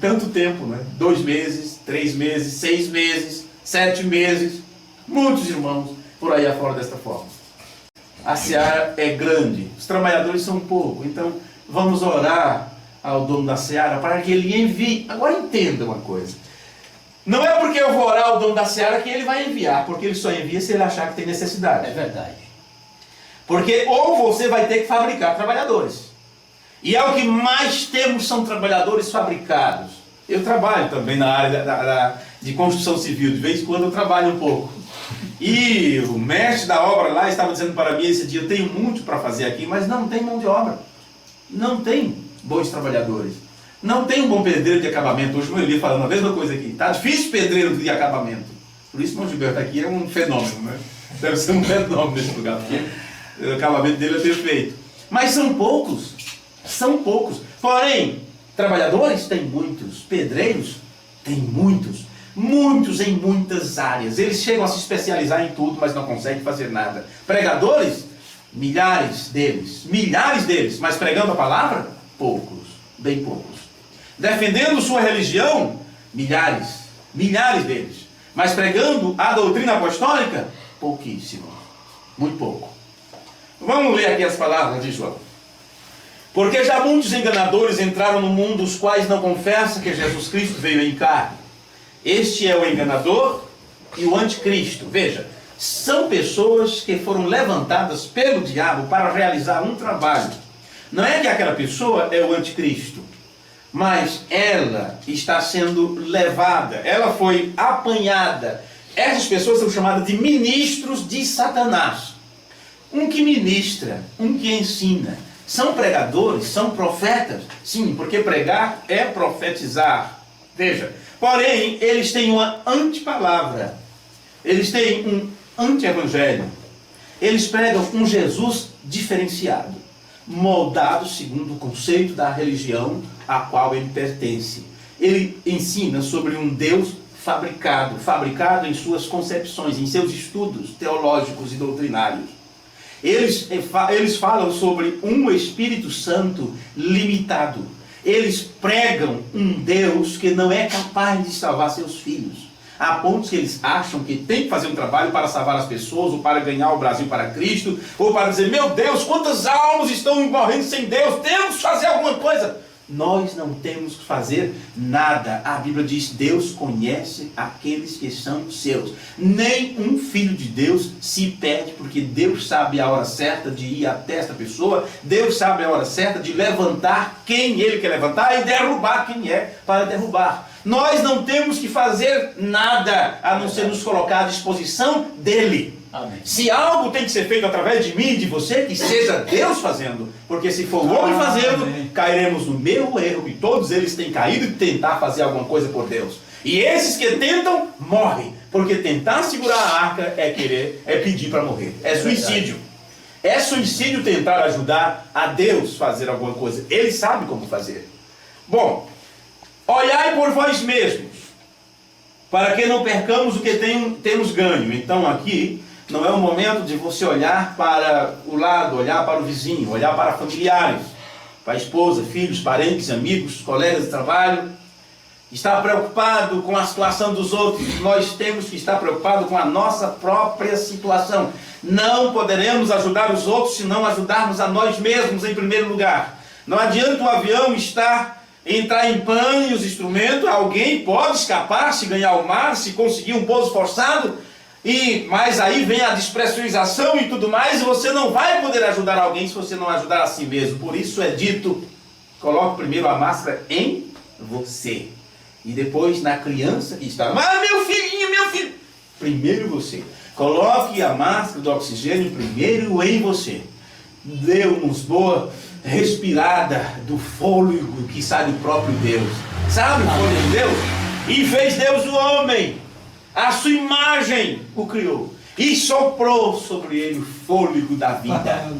Tanto tempo, né? 2 meses, 3 meses, 6 meses, 7 meses. Muitos irmãos por aí afora desta forma. A seara é grande, os trabalhadores são poucos. Então, vamos orar ao dono da seara para que ele envie. Agora entenda uma coisa. Não é porque eu vou orar ao dono da seara que ele vai enviar, porque ele só envia se ele achar que tem necessidade. É verdade. Porque ou você vai ter que fabricar trabalhadores. E é o que mais temos, são trabalhadores fabricados. Eu trabalho também na área de construção civil, de vez em quando eu trabalho um pouco. E o mestre da obra lá estava dizendo para mim esse dia, eu tenho muito para fazer aqui, mas não tem mão de obra. Não tem bons trabalhadores. Não tem um bom pedreiro de acabamento. Hoje eu li falando a mesma coisa aqui. Está difícil pedreiro de acabamento. Por isso o irmão Gilberto aqui é um fenômeno, né? Deve ser um fenômeno nesse lugar, porque o acabamento dele é perfeito. Mas são poucos. São poucos. Porém, trabalhadores tem muitos. Pedreiros tem muitos. Muitos em muitas áreas. Eles chegam a se especializar em tudo, mas não conseguem fazer nada. Pregadores, milhares deles. Milhares deles. Mas pregando a palavra, poucos. Bem poucos. Defendendo sua religião, milhares deles. Mas pregando a doutrina apostólica, pouquíssimo. Muito pouco. Vamos ler aqui as palavras de João. Porque já muitos enganadores entraram no mundo, os quais não confessam que Jesus Cristo veio em carne. Este é o enganador e o anticristo. Veja, são pessoas que foram levantadas pelo diabo para realizar um trabalho. Não é que aquela pessoa é o anticristo, mas ela está sendo levada, ela foi apanhada. Essas pessoas são chamadas de ministros de Satanás. Um que ministra, um que ensina. São pregadores, são profetas. Sim, porque pregar é profetizar. Veja, porém, eles têm uma antipalavra. Eles têm um anti-evangelho. Eles pregam um Jesus diferenciado, moldado segundo o conceito da religião a qual ele pertence. Ele ensina sobre um Deus fabricado em suas concepções, em seus estudos teológicos e doutrinários. Eles falam sobre um Espírito Santo limitado. Eles pregam um Deus que não é capaz de salvar seus filhos, a ponto que eles acham que tem que fazer um trabalho para salvar as pessoas, ou para ganhar o Brasil para Cristo, ou para dizer, meu Deus, quantas almas estão morrendo sem Deus, temos que fazer alguma coisa. nós não temos que fazer nada. A Bíblia diz: Deus conhece aqueles que são seus. Nem um filho de Deus se perde, porque Deus sabe a hora certa de ir até esta pessoa. Deus sabe a hora certa de levantar quem Ele quer levantar e derrubar quem é para derrubar. Nós não temos que fazer nada a não ser nos colocar à disposição dEle. Amém. Se algo tem que ser feito através de mim e de você, que seja Deus fazendo. Porque se for o homem fazendo, cairemos no mesmo erro que todos eles têm caído de tentar fazer alguma coisa por Deus. E esses que tentam, morrem. Porque tentar segurar a arca é pedir para morrer. É suicídio. É suicídio tentar ajudar a Deus fazer alguma coisa. Ele sabe como fazer. Bom, olhai por vós mesmos, para que não percamos o que temos ganho. Então aqui não é o momento de você olhar para o lado, olhar para o vizinho, olhar para familiares, para a esposa, filhos, parentes, amigos, colegas de trabalho. Estar preocupado com a situação dos outros. Nós temos que estar preocupados com a nossa própria situação. Não poderemos ajudar os outros se não ajudarmos a nós mesmos em primeiro lugar. Não adianta o avião entrar em pane e os instrumentos, alguém pode escapar se ganhar o mar, se conseguir um pouso forçado, mas aí vem a despressurização e tudo mais, e você não vai poder ajudar alguém se você não ajudar a si mesmo. Por isso é dito: coloque primeiro a máscara em você, e depois na criança que está. Mas meu filho, primeiro você. Coloque a máscara do oxigênio primeiro em você. Dê-nos boa respirada do fôlego que sai do próprio Deus. Sabe o fôlego de Deus? E fez Deus o homem, a sua imagem o criou, e soprou sobre ele o fôlego da vida.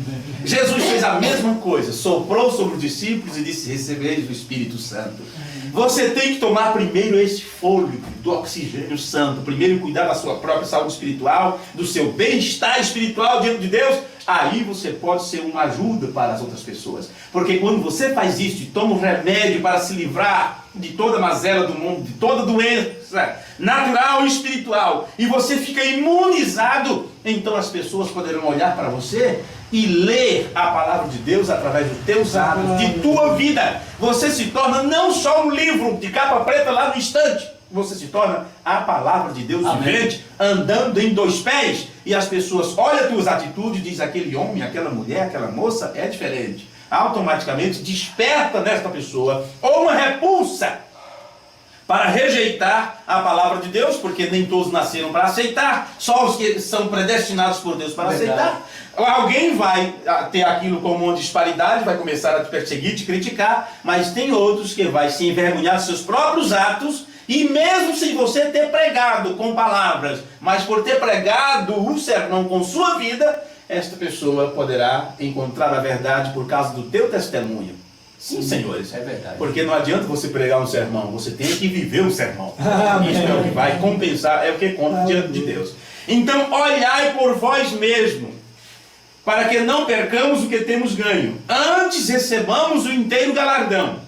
Jesus fez a mesma coisa, soprou sobre os discípulos e disse: recebereis o Espírito Santo. Você tem que tomar primeiro esse fôlego do oxigênio santo, primeiro cuidar da sua própria saúde espiritual, do seu bem-estar espiritual diante de Deus. Aí você pode ser uma ajuda para as outras pessoas. Porque quando você faz isso e toma um remédio para se livrar de toda mazela do mundo, de toda doença natural e espiritual, e você fica imunizado, então as pessoas poderão olhar para você e ler a palavra de Deus através dos teus atos, de tua vida. Você se torna não só um livro de capa preta lá no estante, você se torna a palavra de Deus vivente, andando em dois pés, e as pessoas olham as tuas atitudes e dizem: aquele homem, aquela mulher, aquela moça é diferente. Automaticamente desperta nesta pessoa ou uma repulsa para rejeitar a palavra de Deus, porque nem todos nasceram para aceitar, só os que são predestinados por Deus para aceitar. Alguém vai ter aquilo como uma disparidade, vai começar a te perseguir, te criticar, mas tem outros que vai se envergonhar dos seus próprios atos. E mesmo sem você ter pregado com palavras, mas por ter pregado o sermão com sua vida, esta pessoa poderá encontrar a verdade por causa do teu testemunho. Sim, senhores, é verdade. Porque não adianta você pregar um sermão, você tem que viver um sermão. Isso é o que vai compensar, é o que conta diante de Deus. Então, olhai por vós mesmo, para que não percamos o que temos ganho. Antes recebamos o inteiro galardão.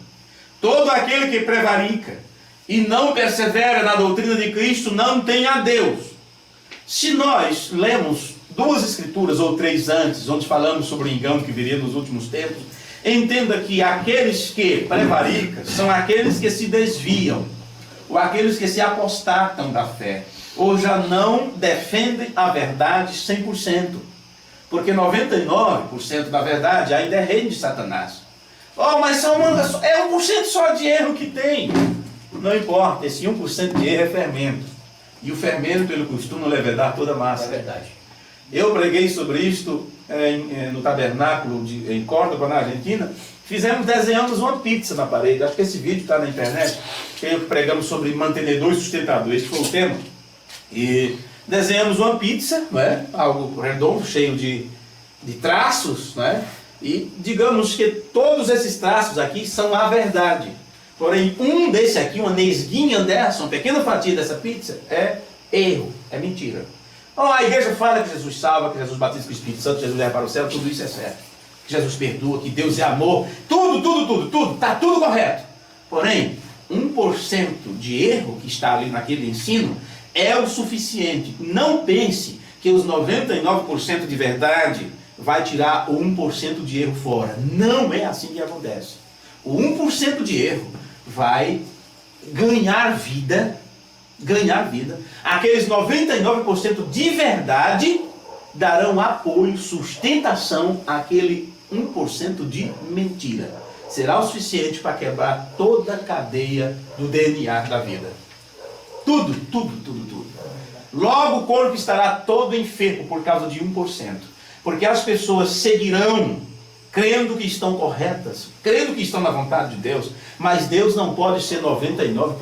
Todo aquele que prevarica e não persevera na doutrina de Cristo não tem a Deus. Se nós lemos 2 escrituras ou 3 antes, onde falamos sobre o engano que viria nos últimos tempos, entenda que aqueles que prevaricam são aqueles que se desviam, ou aqueles que se apostatam da fé, ou já não defendem a verdade 100%, porque 99% da verdade ainda é reino de Satanás. Oh, mas é 1% só de erro que tem. Não importa, esse 1% de erro é fermento. E o fermento ele costuma levedar toda a massa. É verdade. Eu preguei sobre isto no tabernáculo em Córdoba, na Argentina. Desenhamos uma pizza na parede. Acho que esse vídeo está na internet. Pregamos sobre mantenedor e sustentador. Esse foi o tema. E desenhamos uma pizza, não é? Algo redondo, cheio de traços, não é? E digamos que todos esses traços aqui são a verdade. Porém, um desse aqui, uma nesguinha dessa, uma pequena fatia dessa pizza, é erro, é mentira. Então, a igreja fala que Jesus salva, que Jesus batiza com o Espírito Santo, Jesus leva para o céu, tudo isso é certo. Que Jesus perdoa, que Deus é amor, tudo, está tudo correto. Porém, 1% de erro que está ali naquele ensino é o suficiente. Não pense que os 99% de verdade vai tirar o 1% de erro fora. Não é assim que acontece. O 1% de erro vai ganhar vida. Aqueles 99% de verdade darão apoio, sustentação àquele 1% de mentira. Será o suficiente para quebrar toda a cadeia do DNA da vida. Tudo. Logo o corpo estará todo enfermo por causa de 1%. Porque as pessoas seguirão crendo que estão corretas, crendo que estão na vontade de Deus, mas Deus não pode ser 99%,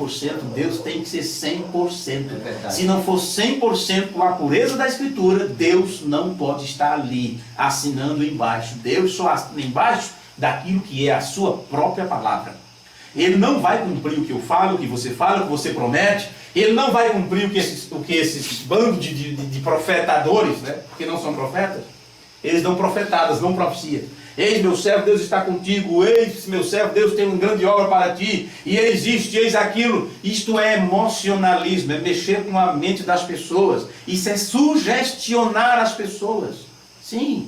Deus tem que ser 100%. Se não for 100% com a pureza da Escritura, Deus não pode estar ali, assinando embaixo. Deus só assina embaixo daquilo que é a sua própria palavra. Ele não vai cumprir o que eu falo, o que você fala, o que você promete. Ele não vai cumprir o que esses bandos de profetadores, né? Porque não são profetas. Eles dão profetadas, não profecia. Eis meu servo, Deus está contigo. Eis meu servo, Deus tem uma grande obra para ti. E eis isto, eis aquilo. Isto é emocionalismo, é mexer com a mente das pessoas. Isso é sugestionar as pessoas. Sim,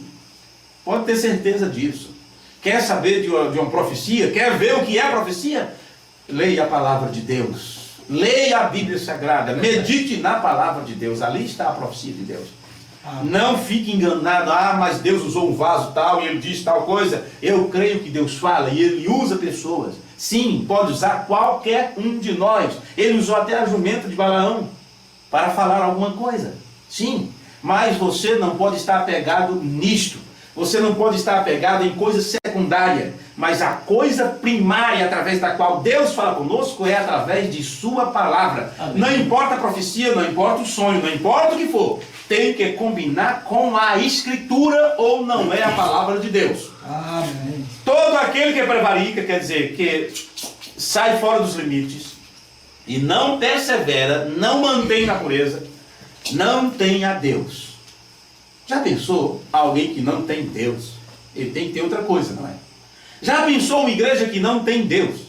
pode ter certeza disso. Quer saber de uma profecia? Quer ver o que é profecia? Leia a palavra de Deus. Leia a Bíblia Sagrada. Medite na palavra de Deus. Ali está a profecia de Deus. Não fique enganado. Mas Deus usou um vaso tal e ele disse tal coisa. Eu creio que Deus fala e ele usa pessoas. Sim, pode usar qualquer um de nós. Ele usou até a jumenta de Balaão para falar alguma coisa. Sim, mas você não pode estar apegado nisto. Você não pode estar apegado em coisa secundária, mas a coisa primária através da qual Deus fala conosco é através de sua palavra. Amém. Não importa a profecia, não importa o sonho, não importa o que for, tem que combinar com a Escritura ou não é a palavra de Deus. Amém. Todo aquele que prevarica, quer dizer, que sai fora dos limites e não persevera, não mantém na pureza, não tem a Deus. Já pensou alguém que não tem Deus? Ele tem que ter outra coisa, não é? Já pensou uma igreja que não tem Deus?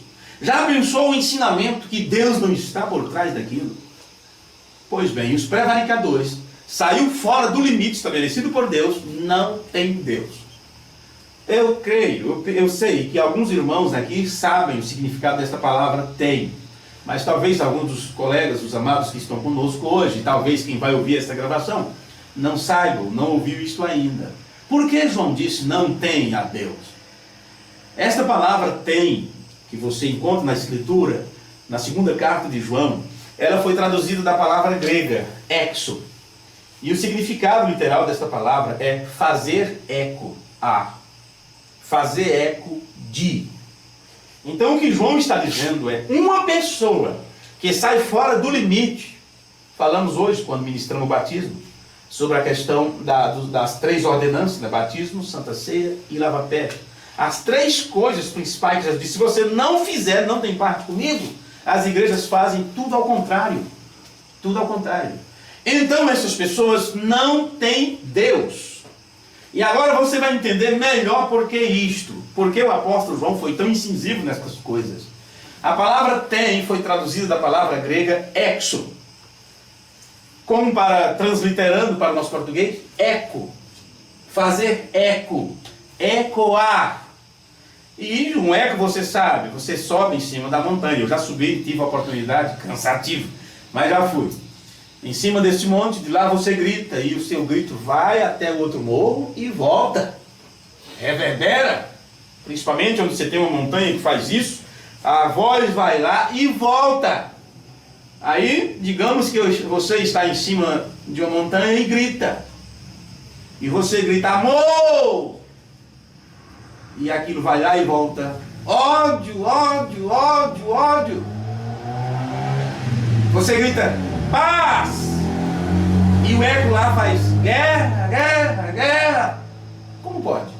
Já pensou um ensinamento que Deus não está por trás daquilo? Pois bem, os prevaricadores saiu fora do limite estabelecido por Deus, não tem Deus. Eu creio, eu sei que alguns irmãos aqui sabem o significado desta palavra tem, mas talvez alguns dos colegas, os amados que estão conosco hoje, talvez quem vai ouvir esta gravação, não saibam, não ouviu isto ainda. Por que João disse não tem a Deus? Esta palavra tem, que você encontra na Escritura, na segunda carta de João, ela foi traduzida da palavra grega, exo. E o significado literal desta palavra é fazer eco a. Fazer eco de. Então o que João está dizendo é uma pessoa que sai fora do limite. Falamos hoje, quando ministramos o batismo, sobre a questão das três ordenanças, né? Batismo, Santa Ceia e lava-pés. As três coisas principais que Jesus disse, se você não fizer, não tem parte comigo, as igrejas fazem tudo ao contrário. Tudo ao contrário. Então essas pessoas não têm Deus. E agora você vai entender melhor por que isto. Porque o apóstolo João foi tão incisivo nessas coisas. A palavra tem foi traduzida da palavra grega exo. Como transliterando para o nosso português, eco. Fazer eco. Ecoar. E um eco, você sabe, você sobe em cima da montanha. Eu já subi, tive a oportunidade, cansativo, mas já fui. Em cima desse monte, de lá você grita, e o seu grito vai até o outro morro e volta. Reverbera. Principalmente onde você tem uma montanha que faz isso, a voz vai lá e volta. Aí, digamos que você está em cima de uma montanha e grita. E você grita, amor! E aquilo vai lá e volta. Ódio, ódio, ódio, ódio. Você grita, paz! E o eco lá faz, guerra, guerra, guerra. Como pode?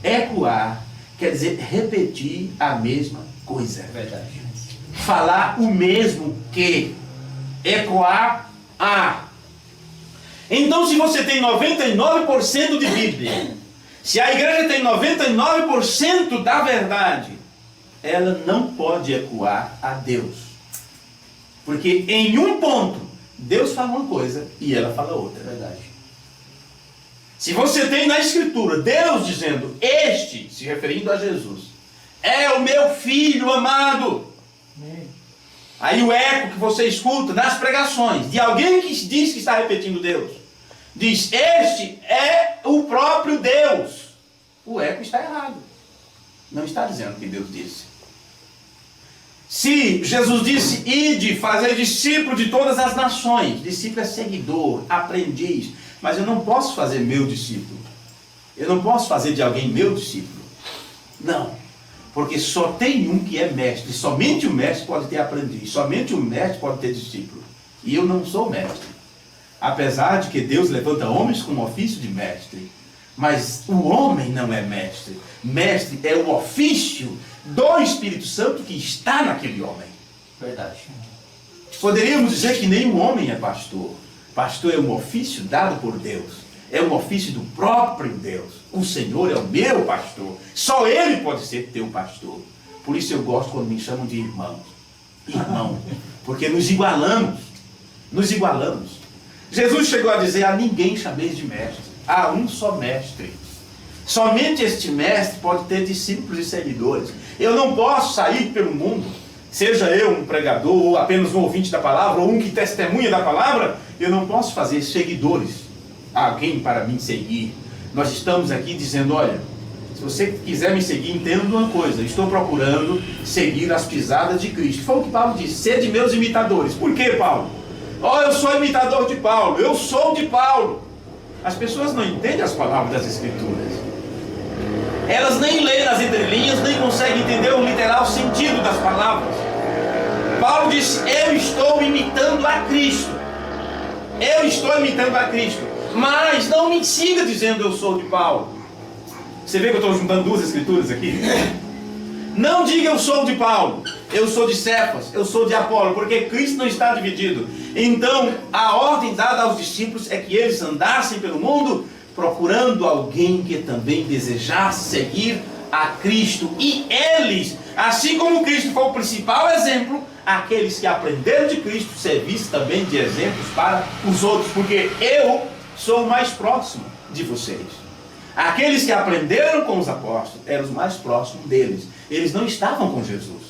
Ecoar quer dizer repetir a mesma coisa. É verdade. Falar o mesmo que. Ecoar a. Então, se você tem 99% de Bíblia, se a igreja tem 99% da verdade, ela não pode ecoar a Deus. Porque em um ponto, Deus fala uma coisa e ela fala outra. É verdade. Se você tem na Escritura Deus dizendo, este, se referindo a Jesus, É o meu filho amado. Aí o eco que você escuta nas pregações de alguém que diz que está repetindo Deus, diz: este é o próprio Deus. O eco está errado. Não está dizendo o que Deus disse. Se Jesus disse: ide, fazer discípulo de todas as nações. Discípulo é seguidor, aprendiz. Mas eu não posso fazer meu discípulo. Eu não posso fazer de alguém meu discípulo. Não. Porque só tem um que é mestre. Somente o mestre pode ter aprendiz. Somente o mestre pode ter discípulo. E eu não sou mestre. Apesar de que Deus levanta homens com o ofício de mestre. Mas o homem não é mestre. Mestre é o ofício do Espírito Santo que está naquele homem. Verdade. Poderíamos dizer que nenhum homem é pastor. Pastor é um ofício dado por Deus. É um ofício do próprio Deus. O Senhor é o meu pastor. Só Ele pode ser teu pastor. Por isso eu gosto quando me chamam de irmão. Irmão. Porque nos igualamos. Nos igualamos. Jesus chegou a dizer: a ninguém chameis de mestre. Há um só mestre. Somente este mestre pode ter discípulos e seguidores. Eu não posso sair pelo mundo, seja eu um pregador, ou apenas um ouvinte da palavra, ou um que testemunha da palavra, eu não posso fazer seguidores. Alguém para me seguir. Nós estamos aqui dizendo: olha, se você quiser me seguir, entenda uma coisa: estou procurando seguir as pisadas de Cristo. Foi o que Paulo disse: sede meus imitadores. Por que, Paulo? Oh, eu sou imitador de Paulo, eu sou de Paulo. As pessoas não entendem as palavras das Escrituras. Elas nem leem as entrelinhas, nem conseguem entender o literal sentido das palavras. Paulo disse: eu estou imitando a Cristo. Eu estou imitando a Cristo. Mas não me siga dizendo eu sou de Paulo. Você vê que eu estou juntando duas escrituras aqui? Não diga eu sou de Paulo, eu sou de Cefas, eu sou de Apolo, porque Cristo não está dividido. Então a ordem dada aos discípulos é que eles andassem pelo mundo procurando alguém que também desejasse seguir a Cristo. E eles, assim como Cristo foi o principal exemplo, aqueles que aprenderam de Cristo servissem também de exemplos para os outros, porque eu sou o mais próximo de vocês. Aqueles que aprenderam com os apóstolos eram os mais próximos deles. Eles não estavam com Jesus.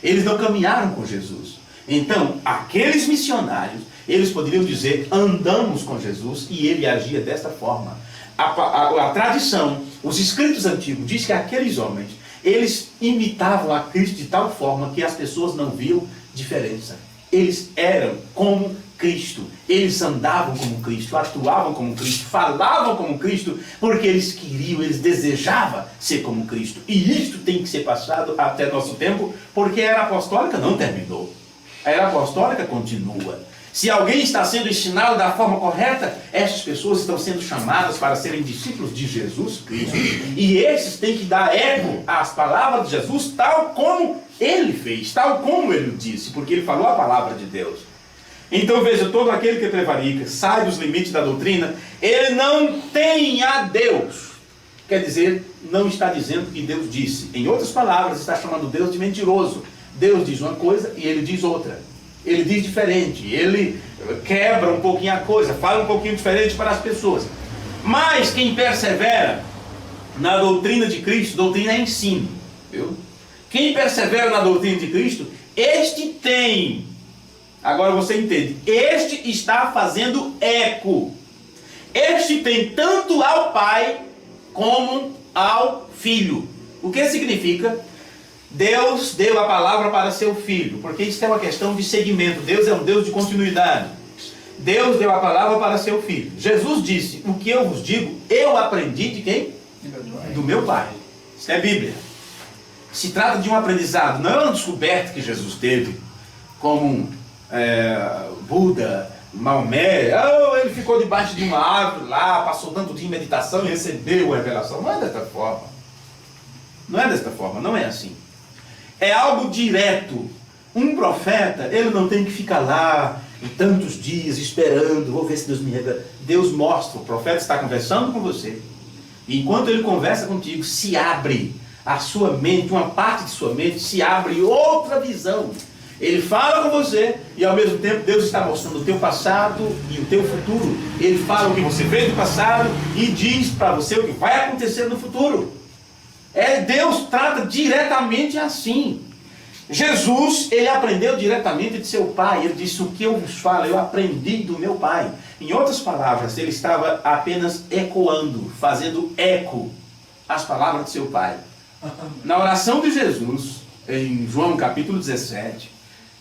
Eles não caminharam com Jesus. Então, aqueles missionários, eles poderiam dizer: andamos com Jesus, e ele agia desta forma. A tradição, os escritos antigos, diz que aqueles homens, eles imitavam a Cristo de tal forma que as pessoas não viam diferença. Eles eram como Cristo, eles andavam como Cristo, atuavam como Cristo, falavam como Cristo, porque eles queriam, eles desejavam ser como Cristo. E isto tem que ser passado até nosso tempo, porque a era apostólica não terminou. A era apostólica continua. Se alguém está sendo ensinado da forma correta, essas pessoas estão sendo chamadas para serem discípulos de Jesus Cristo. E esses têm que dar eco às palavras de Jesus, tal como ele fez, tal como ele disse, porque ele falou a palavra de Deus. Então veja, todo aquele que prevarica, sai dos limites da doutrina, ele não tem a Deus. Quer dizer, não está dizendo o que Deus disse. Em outras palavras, está chamando Deus de mentiroso. Deus diz uma coisa e ele diz outra. Ele diz diferente, ele quebra um pouquinho a coisa, fala um pouquinho diferente para as pessoas. Mas quem persevera na doutrina de Cristo, doutrina é ensino, viu? Quem persevera na doutrina de Cristo, este tem, agora você entende, este está fazendo eco. Este tem tanto ao Pai como ao Filho. O que significa? Deus deu a palavra para seu Filho, porque isso é uma questão de segmento. Deus é um Deus de continuidade. Deus deu a palavra para seu Filho. Jesus disse: o que eu vos digo, eu aprendi de quem? Do meu Pai. Isso é Bíblia. Se trata de um aprendizado, não é uma descoberta que Jesus teve, como Buda, Maomé. Ele ficou debaixo de uma árvore lá, passou tanto dia em meditação e recebeu a revelação. Não é desta forma. Não é desta forma, não é assim. É algo direto. Um profeta, ele não tem que ficar lá em tantos dias esperando, vou ver se Deus me revela. Deus mostra, o profeta está conversando com você. E enquanto ele conversa contigo, se abre a sua mente, uma parte de sua mente, se abre outra visão. Ele fala com você e ao mesmo tempo Deus está mostrando o teu passado e o teu futuro. Ele fala o que você fez no passado e diz para você o que vai acontecer no futuro. Deus trata diretamente assim. Jesus, ele aprendeu diretamente de seu pai. Ele disse: o que eu vos falo, eu aprendi do meu pai. Em outras palavras, ele estava apenas ecoando, fazendo eco às palavras de seu pai. Na oração de Jesus, em João capítulo 17,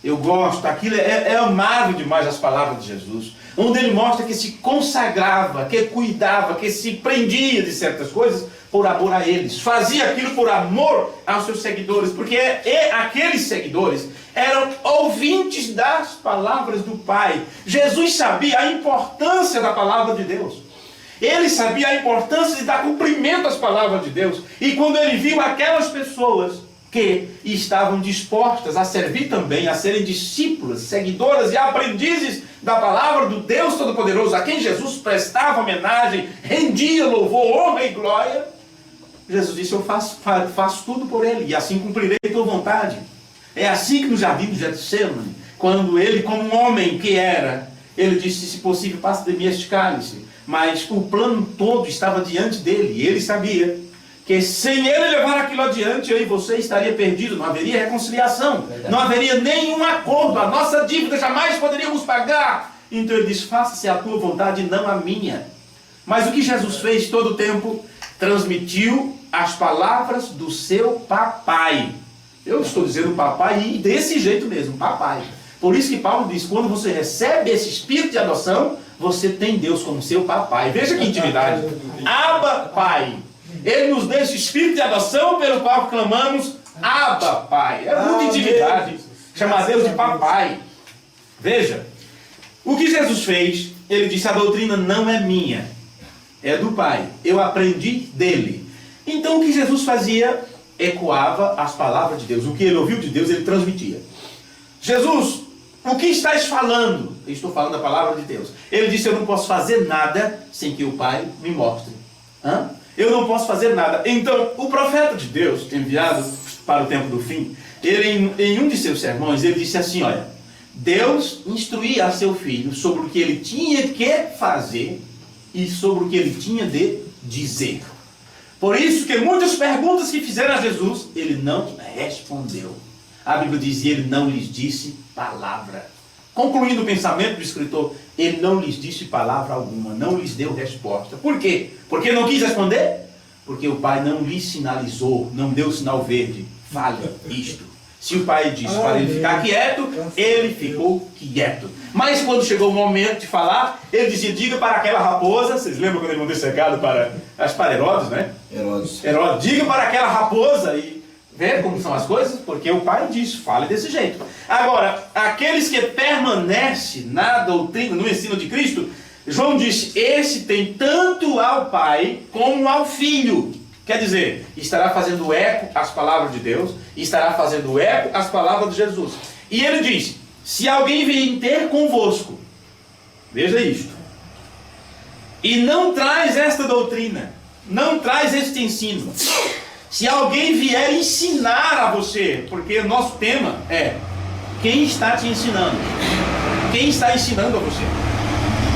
eu gosto, aquilo é amável demais as palavras de Jesus, onde ele mostra que se consagrava, que cuidava, que se prendia de certas coisas por amor a eles, fazia aquilo por amor aos seus seguidores, porque aqueles seguidores eram ouvintes das palavras do Pai. Jesus sabia a importância da palavra de Deus. Ele sabia a importância de dar cumprimento às palavras de Deus. E quando ele viu aquelas pessoas que estavam dispostas a servir também, a serem discípulas, seguidoras e aprendizes da palavra do Deus Todo-Poderoso, a quem Jesus prestava homenagem, rendia louvor, honra e glória, Jesus disse: eu faço tudo por ele, e assim cumprirei tua vontade. É assim que no jardim do Getsemane, quando ele, como um homem que era, ele disse: se possível, passa de mim este cálice. Mas o plano todo estava diante dele, e ele sabia que sem ele levar aquilo adiante, eu e você estaria perdido, não haveria reconciliação, não haveria nenhum acordo, a nossa dívida jamais poderíamos pagar. Então ele diz: faça-se a tua vontade, não a minha. Mas o que Jesus fez todo o tempo? Transmitiu as palavras do seu papai. Eu estou dizendo papai, e desse jeito mesmo, papai. Por isso que Paulo diz: quando você recebe esse espírito de adoção, você tem Deus como seu papai. Veja que intimidade. Abba, Pai. Ele nos deu esse espírito de adoção pelo qual clamamos: Abba, Pai. É muita intimidade chamar Deus de papai. Veja, o que Jesus fez, ele disse: a doutrina não é minha, é do Pai. Eu aprendi dele. Então o que Jesus fazia? Ecoava as palavras de Deus. O que ele ouviu de Deus, ele transmitia. Jesus, o que estás falando? Eu estou falando a palavra de Deus. Ele disse: eu não posso fazer nada sem que o Pai me mostre. Eu não posso fazer nada. Então, o profeta de Deus, enviado para o tempo do fim, ele, em um de seus sermões, ele disse assim: olha, Deus instruía a seu filho sobre o que ele tinha que fazer e sobre o que ele tinha de dizer. Por isso que muitas perguntas que fizeram a Jesus, ele não respondeu. A Bíblia diz: ele não lhes disse palavra. Concluindo o pensamento do escritor, ele não lhes disse palavra alguma, não lhes deu resposta. Por quê? Porque não quis responder? Porque o Pai não lhe sinalizou, não deu sinal verde. Fale isto. Se o Pai disse para ele ficar quieto, ele ficou quieto. Mas quando chegou o momento de falar, ele dizia: diga para aquela raposa. Vocês lembram quando ele mandou esse recado para Herodes, né? Herodes. Diga para aquela raposa. E vê como são as coisas? Porque o Pai disse: fale desse jeito. Agora, aqueles que permanecem na doutrina, no ensino de Cristo, João disse: esse tem tanto ao Pai como ao Filho. Quer dizer, estará fazendo eco às palavras de Deus, estará fazendo eco às palavras de Jesus. E ele diz: se alguém vier ter convosco, veja isto, e não traz esta doutrina, não traz este ensino, se alguém vier ensinar a você, porque nosso tema é: quem está te ensinando? Quem está ensinando a você?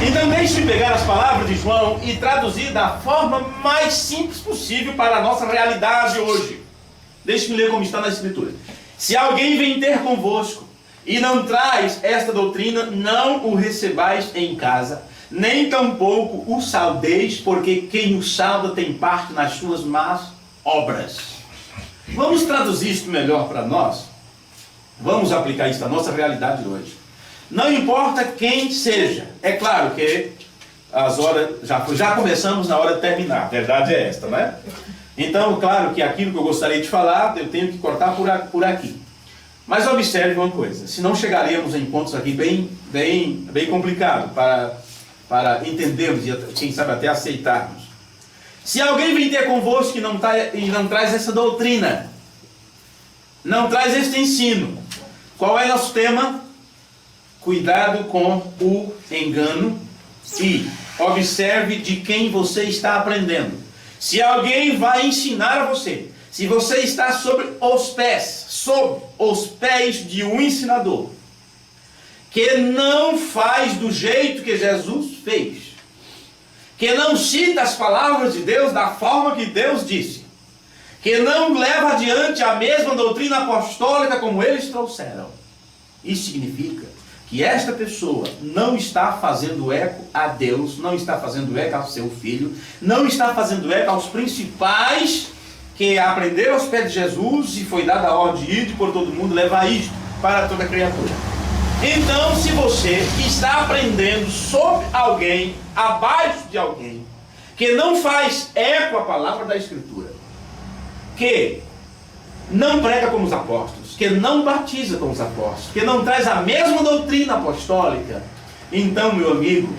Então deixe-me pegar as palavras de João e traduzir da forma mais simples possível para a nossa realidade hoje. Deixe-me ler como está na Escritura. Se alguém vem ter convosco e não traz esta doutrina, não o recebais em casa, nem tampouco o saudeis, porque quem o sauda tem parte nas suas más obras. Vamos traduzir isto melhor para nós? Vamos aplicar isso à nossa realidade hoje. Não importa quem seja. É claro que as horas já começamos na hora de terminar. A verdade é esta, né? Então, claro que aquilo que eu gostaria de falar, eu tenho que cortar por aqui. Mas observe uma coisa: senão chegaremos em pontos aqui bem complicados para entendermos e quem sabe até aceitarmos. Se alguém vem ter convosco e não traz essa doutrina, não traz este ensino, qual é nosso tema? Cuidado com o engano e observe de quem você está aprendendo. Se alguém vai ensinar a você, se você está sob os pés de um ensinador, que não faz do jeito que Jesus fez, que não cita as palavras de Deus da forma que Deus disse, que não leva adiante a mesma doutrina apostólica como eles trouxeram. Isso significa que esta pessoa não está fazendo eco a Deus, não está fazendo eco ao seu filho, não está fazendo eco aos principais que aprenderam aos pés de Jesus e foi dada a ordem de ir por todo mundo, levar isto para toda criatura. Então, se você está aprendendo sobre alguém, abaixo de alguém, que não faz eco à palavra da Escritura, que não prega como os apóstolos, que não batiza como os apóstolos, que não traz a mesma doutrina apostólica, então, meu amigo,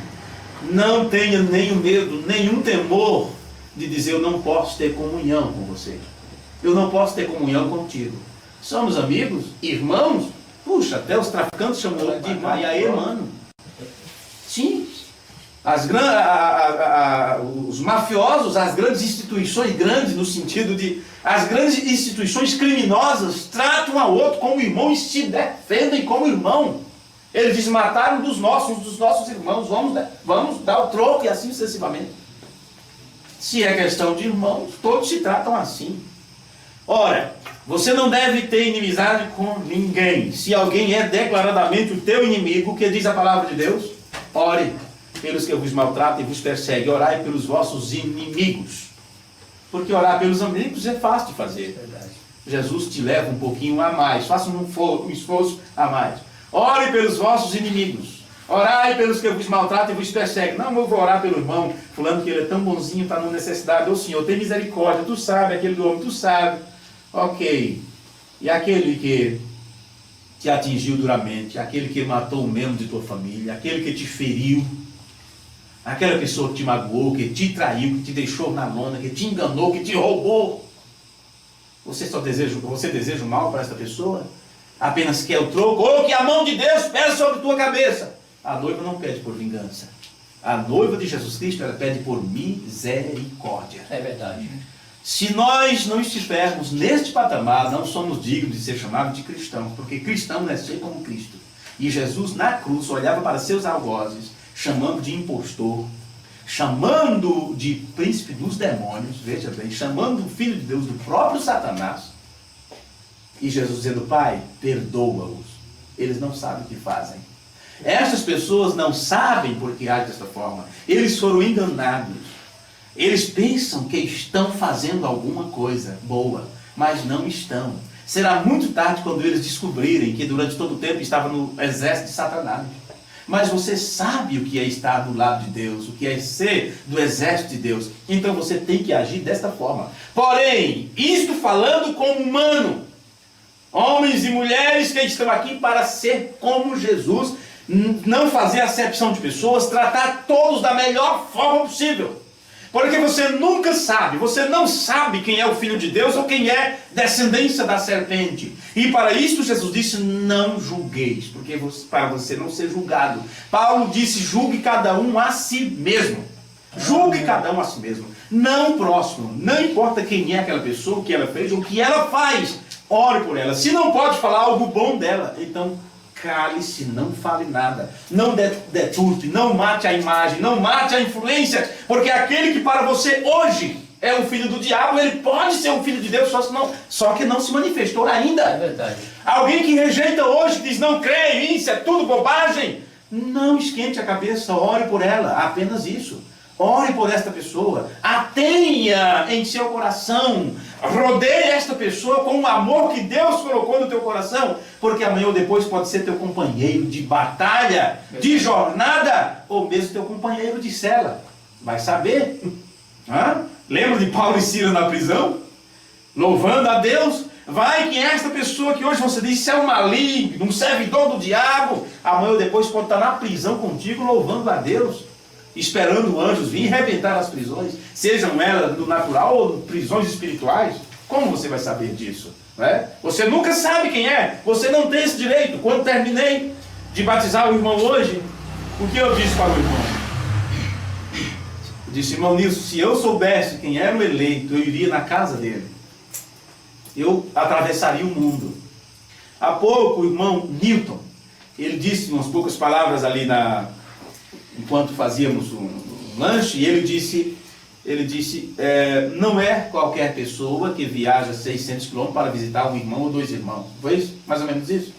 não tenha nenhum medo, nenhum temor de dizer: eu não posso ter comunhão com você, eu não posso ter comunhão contigo. Somos amigos, irmãos. Puxa, até os traficantes chamam de irmão, e aí, mano. Sim. Os mafiosos, as grandes instituições, grandes no sentido de, as grandes instituições criminosas tratam a outro como irmão e se defendem como irmão. Eles desmataram um dos nossos irmãos, vamos dar o troco, e assim sucessivamente. Se é questão de irmãos, todos se tratam assim. Ora, você não deve ter inimizade com ninguém. Se alguém é declaradamente o teu inimigo, que diz a palavra de Deus, ore pelos que vos maltratam e vos perseguem, orai pelos vossos inimigos. Porque orar pelos amigos é fácil de fazer. Jesus te leva um pouquinho a mais, faça um esforço a mais. Ore pelos vossos inimigos, orai pelos que vos maltratam e vos perseguem. Não, eu vou orar pelo irmão fulano, que ele é tão bonzinho, está numa necessidade. Ô Senhor, tem misericórdia, tu sabe, aquele do homem, tu sabe. Ok. E aquele que te atingiu duramente, aquele que matou o membro de tua família, aquele que te feriu, aquela pessoa que te magoou, que te traiu, que te deixou na lona, que te enganou, que te roubou. Você deseja o mal para essa pessoa? Apenas quer o troco, ou que a mão de Deus pese sobre tua cabeça. A noiva não pede por vingança. A noiva de Jesus Cristo, ela pede por misericórdia. É verdade. Se nós não estivermos neste patamar, não somos dignos de ser chamados de cristãos, porque cristão não é ser como Cristo. E Jesus na cruz olhava para seus algozes, chamando de impostor, chamando de príncipe dos demônios, veja bem, chamando o Filho de Deus do próprio Satanás. E Jesus dizendo: Pai, perdoa-os, eles não sabem o que fazem. Essas pessoas não sabem por que agem desta forma. Eles foram enganados. Eles pensam que estão fazendo alguma coisa boa, mas não estão. Será muito tarde quando eles descobrirem que durante todo o tempo estavam no exército de Satanás. Mas você sabe o que é estar do lado de Deus, o que é ser do exército de Deus. Então você tem que agir desta forma. Porém, isto falando como humano, homens e mulheres que estão aqui para ser como Jesus, não fazer acepção de pessoas, tratar todos da melhor forma possível. Porque você nunca sabe, você não sabe quem é o Filho de Deus ou quem é descendência da serpente. E para isso Jesus disse: não julgueis, porque para você não ser julgado. Paulo disse: julgue cada um a si mesmo. Julgue cada um a si mesmo. Não o próximo. Não importa quem é aquela pessoa, o que ela fez ou o que ela faz. Ore por ela. Se não pode falar algo bom dela, então cale-se, não fale nada, não deturpe, não mate a imagem, não mate a influência, porque aquele que para você hoje é o filho do diabo, ele pode ser um filho de Deus, só que não se manifestou ainda. É verdade. Alguém que rejeita hoje, que diz: não creio, isso é tudo bobagem. Não esquente a cabeça, ore por ela, apenas isso. Ore por esta pessoa, a tenha em seu coração, rodeie esta pessoa com o amor que Deus colocou no teu coração, porque amanhã ou depois pode ser teu companheiro de batalha, de jornada, ou mesmo teu companheiro de cela. Vai saber. Lembra de Paulo e Silas na prisão? Louvando a Deus. Vai que esta pessoa que hoje você diz é um maligno, um servidor do diabo, amanhã ou depois pode estar na prisão contigo, louvando a Deus, esperando anjos vir e arrebentar as prisões, sejam elas do natural ou prisões espirituais. Como você vai saber disso? Você nunca sabe quem é, você não tem esse direito. Quando terminei de batizar o irmão hoje, o que eu disse para o irmão? Eu disse: irmão Nilson, se eu soubesse quem era o eleito, eu iria na casa dele, eu atravessaria o mundo. Há pouco o irmão Newton, ele disse umas poucas palavras ali enquanto fazíamos um lanche, e ele disse ele disse, não é qualquer pessoa que viaja 600 quilômetros para visitar um irmão ou dois irmãos. Foi isso? Mais ou menos isso?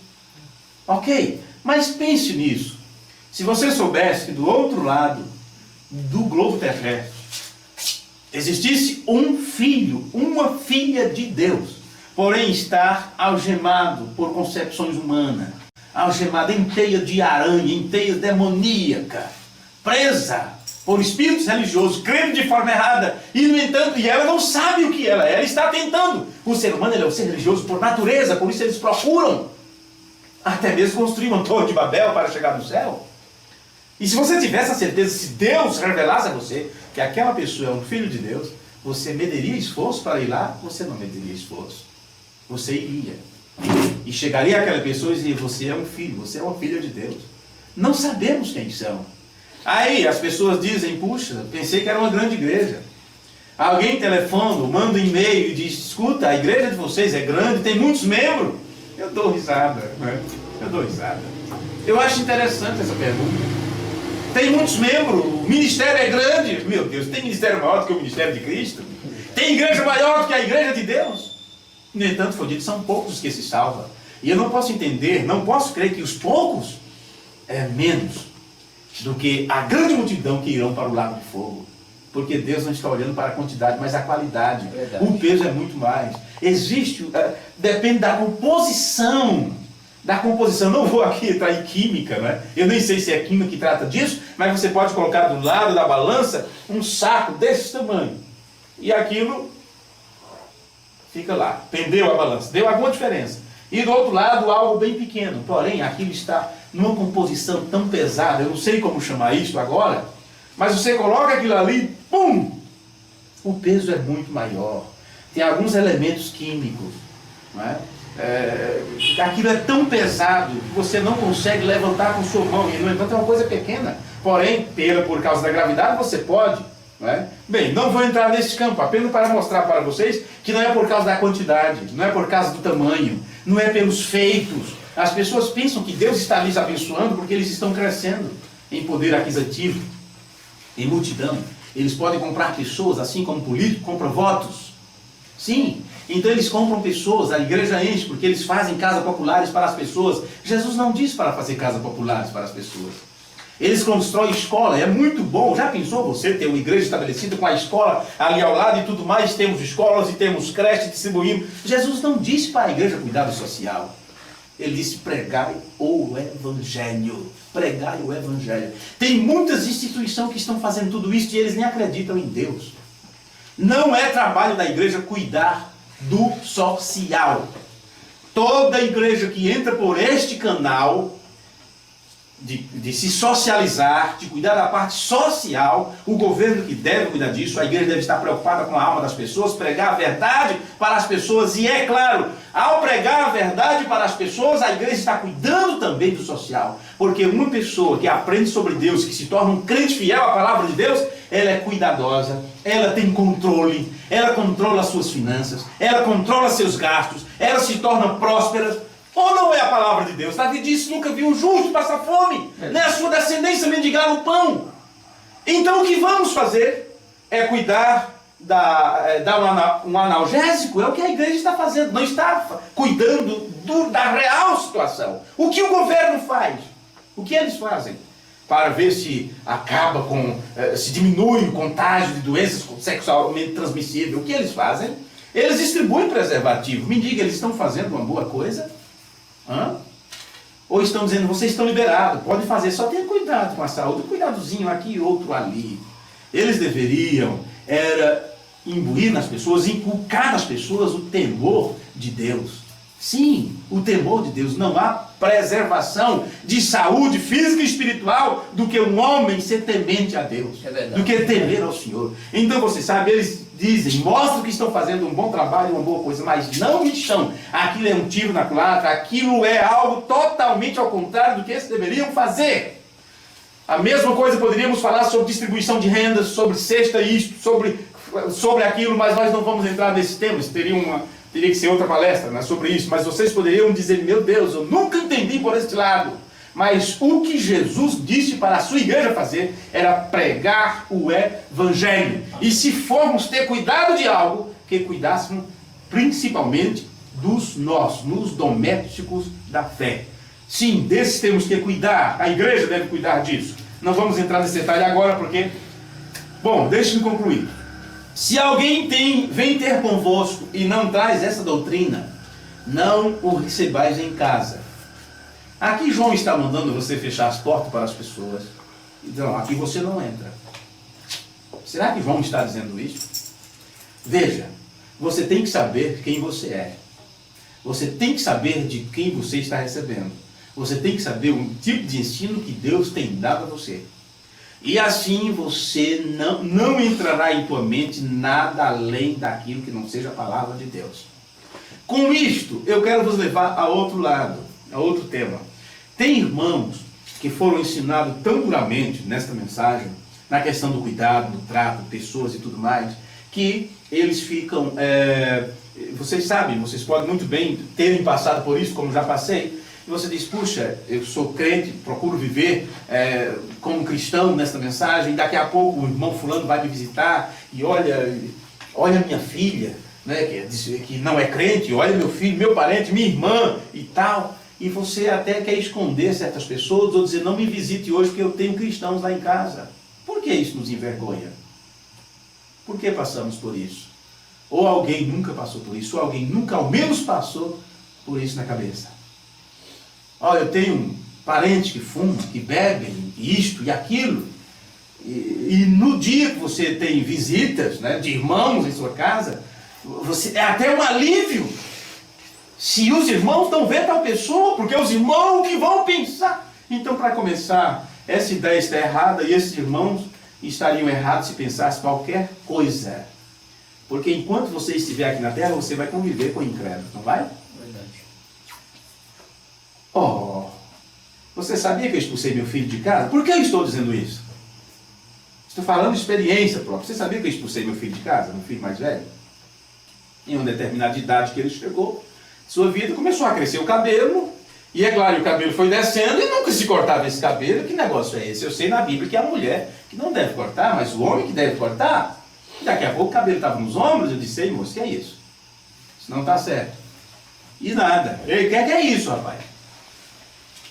Ok, mas pense nisso. Se você soubesse que do outro lado do globo terrestre existisse um filho, uma filha de Deus, porém estar algemado por concepções humanas, algemado em teia de aranha, em teia demoníaca, presa por espíritos religiosos, crendo de forma errada, e no entanto, e ela não sabe o que ela é, ela está tentando. O ser humano, ele é um ser religioso por natureza, por isso eles procuram até mesmo construir uma torre de Babel para chegar no céu. E se você tivesse a certeza, se Deus revelasse a você que aquela pessoa é um filho de Deus, você mediria esforço para ir lá? Você não mediria esforço. Você iria. E chegaria àquela pessoa e dizer, você é um filho, você é uma filha de Deus. Não sabemos quem são. Aí as pessoas dizem, puxa, pensei que era uma grande igreja. Alguém telefona, manda um e-mail e diz, escuta, a igreja de vocês é grande, tem muitos membros. Eu dou risada, né? Eu dou risada. Eu acho interessante essa pergunta. Tem muitos membros, o ministério é grande. Meu Deus, tem ministério maior do que o ministério de Cristo? Tem igreja maior do que a igreja de Deus? No entanto, foi dito, são poucos os que se salvam. E eu não posso entender, não posso crer que os poucos é menos do que a grande multidão que irão para o lago de fogo. Porque Deus não está olhando para a quantidade, mas a qualidade. Verdade. O peso é muito mais. Existe, depende da composição. Não vou aqui entrar em química, né? Eu nem sei se é química que trata disso, mas você pode colocar do lado da balança um saco desse tamanho. E aquilo fica lá. Pendeu a balança. Deu alguma diferença. E do outro lado, algo bem pequeno. Porém, aquilo está numa composição tão pesada, eu não sei como chamar isso agora, mas você coloca aquilo ali, pum! O peso é muito maior. Tem alguns elementos químicos, não é? Aquilo é tão pesado que você não consegue levantar com sua mão, e no entanto é uma coisa pequena, porém, por causa da gravidade, você pode, não é? Bem, não vou entrar nesse campo, apenas para mostrar para vocês que não é por causa da quantidade, não é por causa do tamanho, não é pelos feitos. As pessoas pensam que Deus está lhes abençoando porque eles estão crescendo em poder aquisitivo, em multidão. Eles podem comprar pessoas, assim como político compra votos. Sim, então eles compram pessoas, a igreja enche, porque eles fazem casas populares para as pessoas. Jesus não disse para fazer casas populares para as pessoas. Eles constroem escola, é muito bom. Já pensou você ter uma igreja estabelecida com a escola ali ao lado e tudo mais? Temos escolas e temos creches distribuindo. Jesus não disse para a igreja cuidar do social. Ele disse, pregai o evangelho. Pregai o evangelho. Tem muitas instituições que estão fazendo tudo isso e eles nem acreditam em Deus. Não é trabalho da igreja cuidar do social. Toda igreja que entra por este canal de se socializar, de cuidar da parte social, o governo que deve cuidar disso, a igreja deve estar preocupada com a alma das pessoas, pregar a verdade para as pessoas, e é claro, ao pregar a verdade para as pessoas, a igreja está cuidando também do social, porque uma pessoa que aprende sobre Deus, que se torna um crente fiel à palavra de Deus, ela é cuidadosa, ela tem controle, ela controla as suas finanças, ela controla seus gastos, ela se torna próspera. Ou não é a palavra de Deus? Davi disse, nunca vi um justo passar fome, nem a sua descendência mendigar o pão. Então o que vamos fazer é cuidar, dar um analgésico, é o que a igreja está fazendo, não está cuidando da real situação. O que o governo faz? O que eles fazem? Para ver se acaba com, se diminui o contágio de doenças sexualmente transmissíveis. O que eles fazem? Eles distribuem preservativo. Me diga, eles estão fazendo uma boa coisa? Hã? Ou estão dizendo, vocês estão liberados, pode fazer, só tenha cuidado com a saúde, um cuidadozinho aqui e outro ali. Eles deveriam imbuir nas pessoas, inculcar nas pessoas o temor de Deus. Sim, o temor de Deus. Não há preservação de saúde física e espiritual do que um homem ser temente a Deus, do que temer ao Senhor. Então você sabe, eles dizem, mostram que estão fazendo um bom trabalho, uma boa coisa, mas não estão. Aquilo é um tiro na culatra, aquilo é algo totalmente ao contrário do que eles deveriam fazer. A mesma coisa poderíamos falar sobre distribuição de rendas, sobre cesta isto, sobre aquilo, mas nós não vamos entrar nesse tema, isso teria que ser outra palestra, né, sobre isso, mas vocês poderiam dizer, meu Deus, eu nunca entendi por este lado. Mas o que Jesus disse para a sua igreja fazer era pregar o evangelho. E se formos ter cuidado de algo, que cuidássemos principalmente dos nossos, nos domésticos da fé. Sim, desses temos que cuidar, a igreja deve cuidar disso. Não vamos entrar nesse detalhe agora porque... Bom, deixe-me concluir. Se alguém vem ter convosco e não traz essa doutrina, não o recebais em casa. Aqui João está mandando você fechar as portas para as pessoas. Então, aqui você não entra. Será que João está dizendo isso? Veja, você tem que saber quem você é. Você tem que saber de quem você está recebendo. Você tem que saber o tipo de ensino que Deus tem dado a você. E assim você não entrará em tua mente nada além daquilo que não seja a palavra de Deus. Com isto, eu quero vos levar a outro lado, a outro tema. Tem irmãos que foram ensinados tão duramente nesta mensagem, na questão do cuidado, do trato, pessoas e tudo mais, que eles ficam... vocês sabem, vocês podem muito bem terem passado por isso, como já passei, e você diz, puxa, eu sou crente, procuro viver como cristão nesta mensagem, daqui a pouco o irmão fulano vai me visitar e olha minha filha, né, que não é crente, olha meu filho, meu parente, minha irmã e tal, e você até quer esconder certas pessoas ou dizer, não me visite hoje porque eu tenho cristãos lá em casa. Por que isso nos envergonha? Por que passamos por isso? Ou alguém nunca passou por isso, ou alguém nunca ao menos passou por isso na cabeça. Olha, eu tenho um parente que fuma, que bebe, isto e aquilo. E no dia que você tem visitas, né, de irmãos em sua casa, é até um alívio. Se os irmãos não vêem tal pessoa, porque os irmãos que vão pensar. Então, para começar, essa ideia está errada e esses irmãos estariam errados se pensassem qualquer coisa. Porque enquanto você estiver aqui na terra, você vai conviver com incrédulos, não vai? Verdade. Oh, você sabia que eu expulsei meu filho de casa? Por que eu estou dizendo isso? Estou falando de experiência própria. Você sabia que eu expulsei meu filho de casa, meu filho mais velho? Em uma determinada idade que ele chegou, sua vida começou a crescer o cabelo, e é claro, o cabelo foi descendo e nunca se cortava esse cabelo. Que negócio é esse? Eu sei na Bíblia que é a mulher que não deve cortar, mas o homem que deve cortar. Daqui a pouco o cabelo estava nos ombros, eu disse, ei moço, que é isso? Isso não está certo. E nada. Ele quer que é isso, rapaz.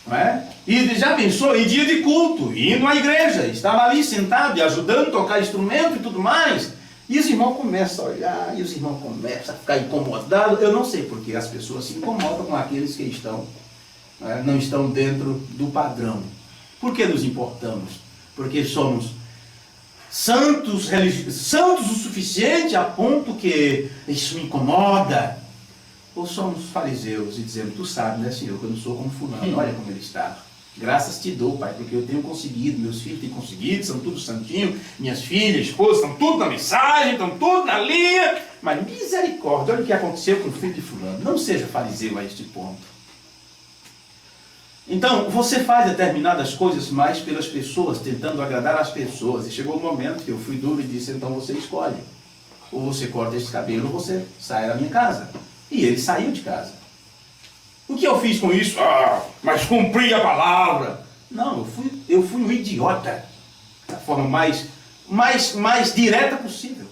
Não é? E já pensou em dia de culto, indo à igreja, estava ali sentado e ajudando a tocar instrumento e tudo mais. E os irmãos começam a olhar, e os irmãos começam a ficar incomodados. Eu não sei porque as pessoas se incomodam com aqueles que não estão dentro do padrão. Por que nos importamos? Porque somos santos o suficiente a ponto que isso me incomoda? Ou somos fariseus e dizemos, tu sabe, né, Senhor, que eu não sou como fulano, olha como ele está. Graças te dou, Pai, porque eu tenho conseguido, meus filhos têm conseguido, são tudo santinho, minhas filhas, esposas, estão tudo na mensagem, estão tudo na linha. Mas misericórdia, olha o que aconteceu com o filho de fulano. Não seja fariseu a este ponto. Então, você faz determinadas coisas mais pelas pessoas, tentando agradar as pessoas. E chegou o momento que eu fui duro e disse, então você escolhe. Ou você corta esse cabelo, ou você sai da minha casa. E ele saiu de casa. O que eu fiz com isso? Mas cumpri a palavra. Não, eu fui um idiota. Da forma mais direta possível.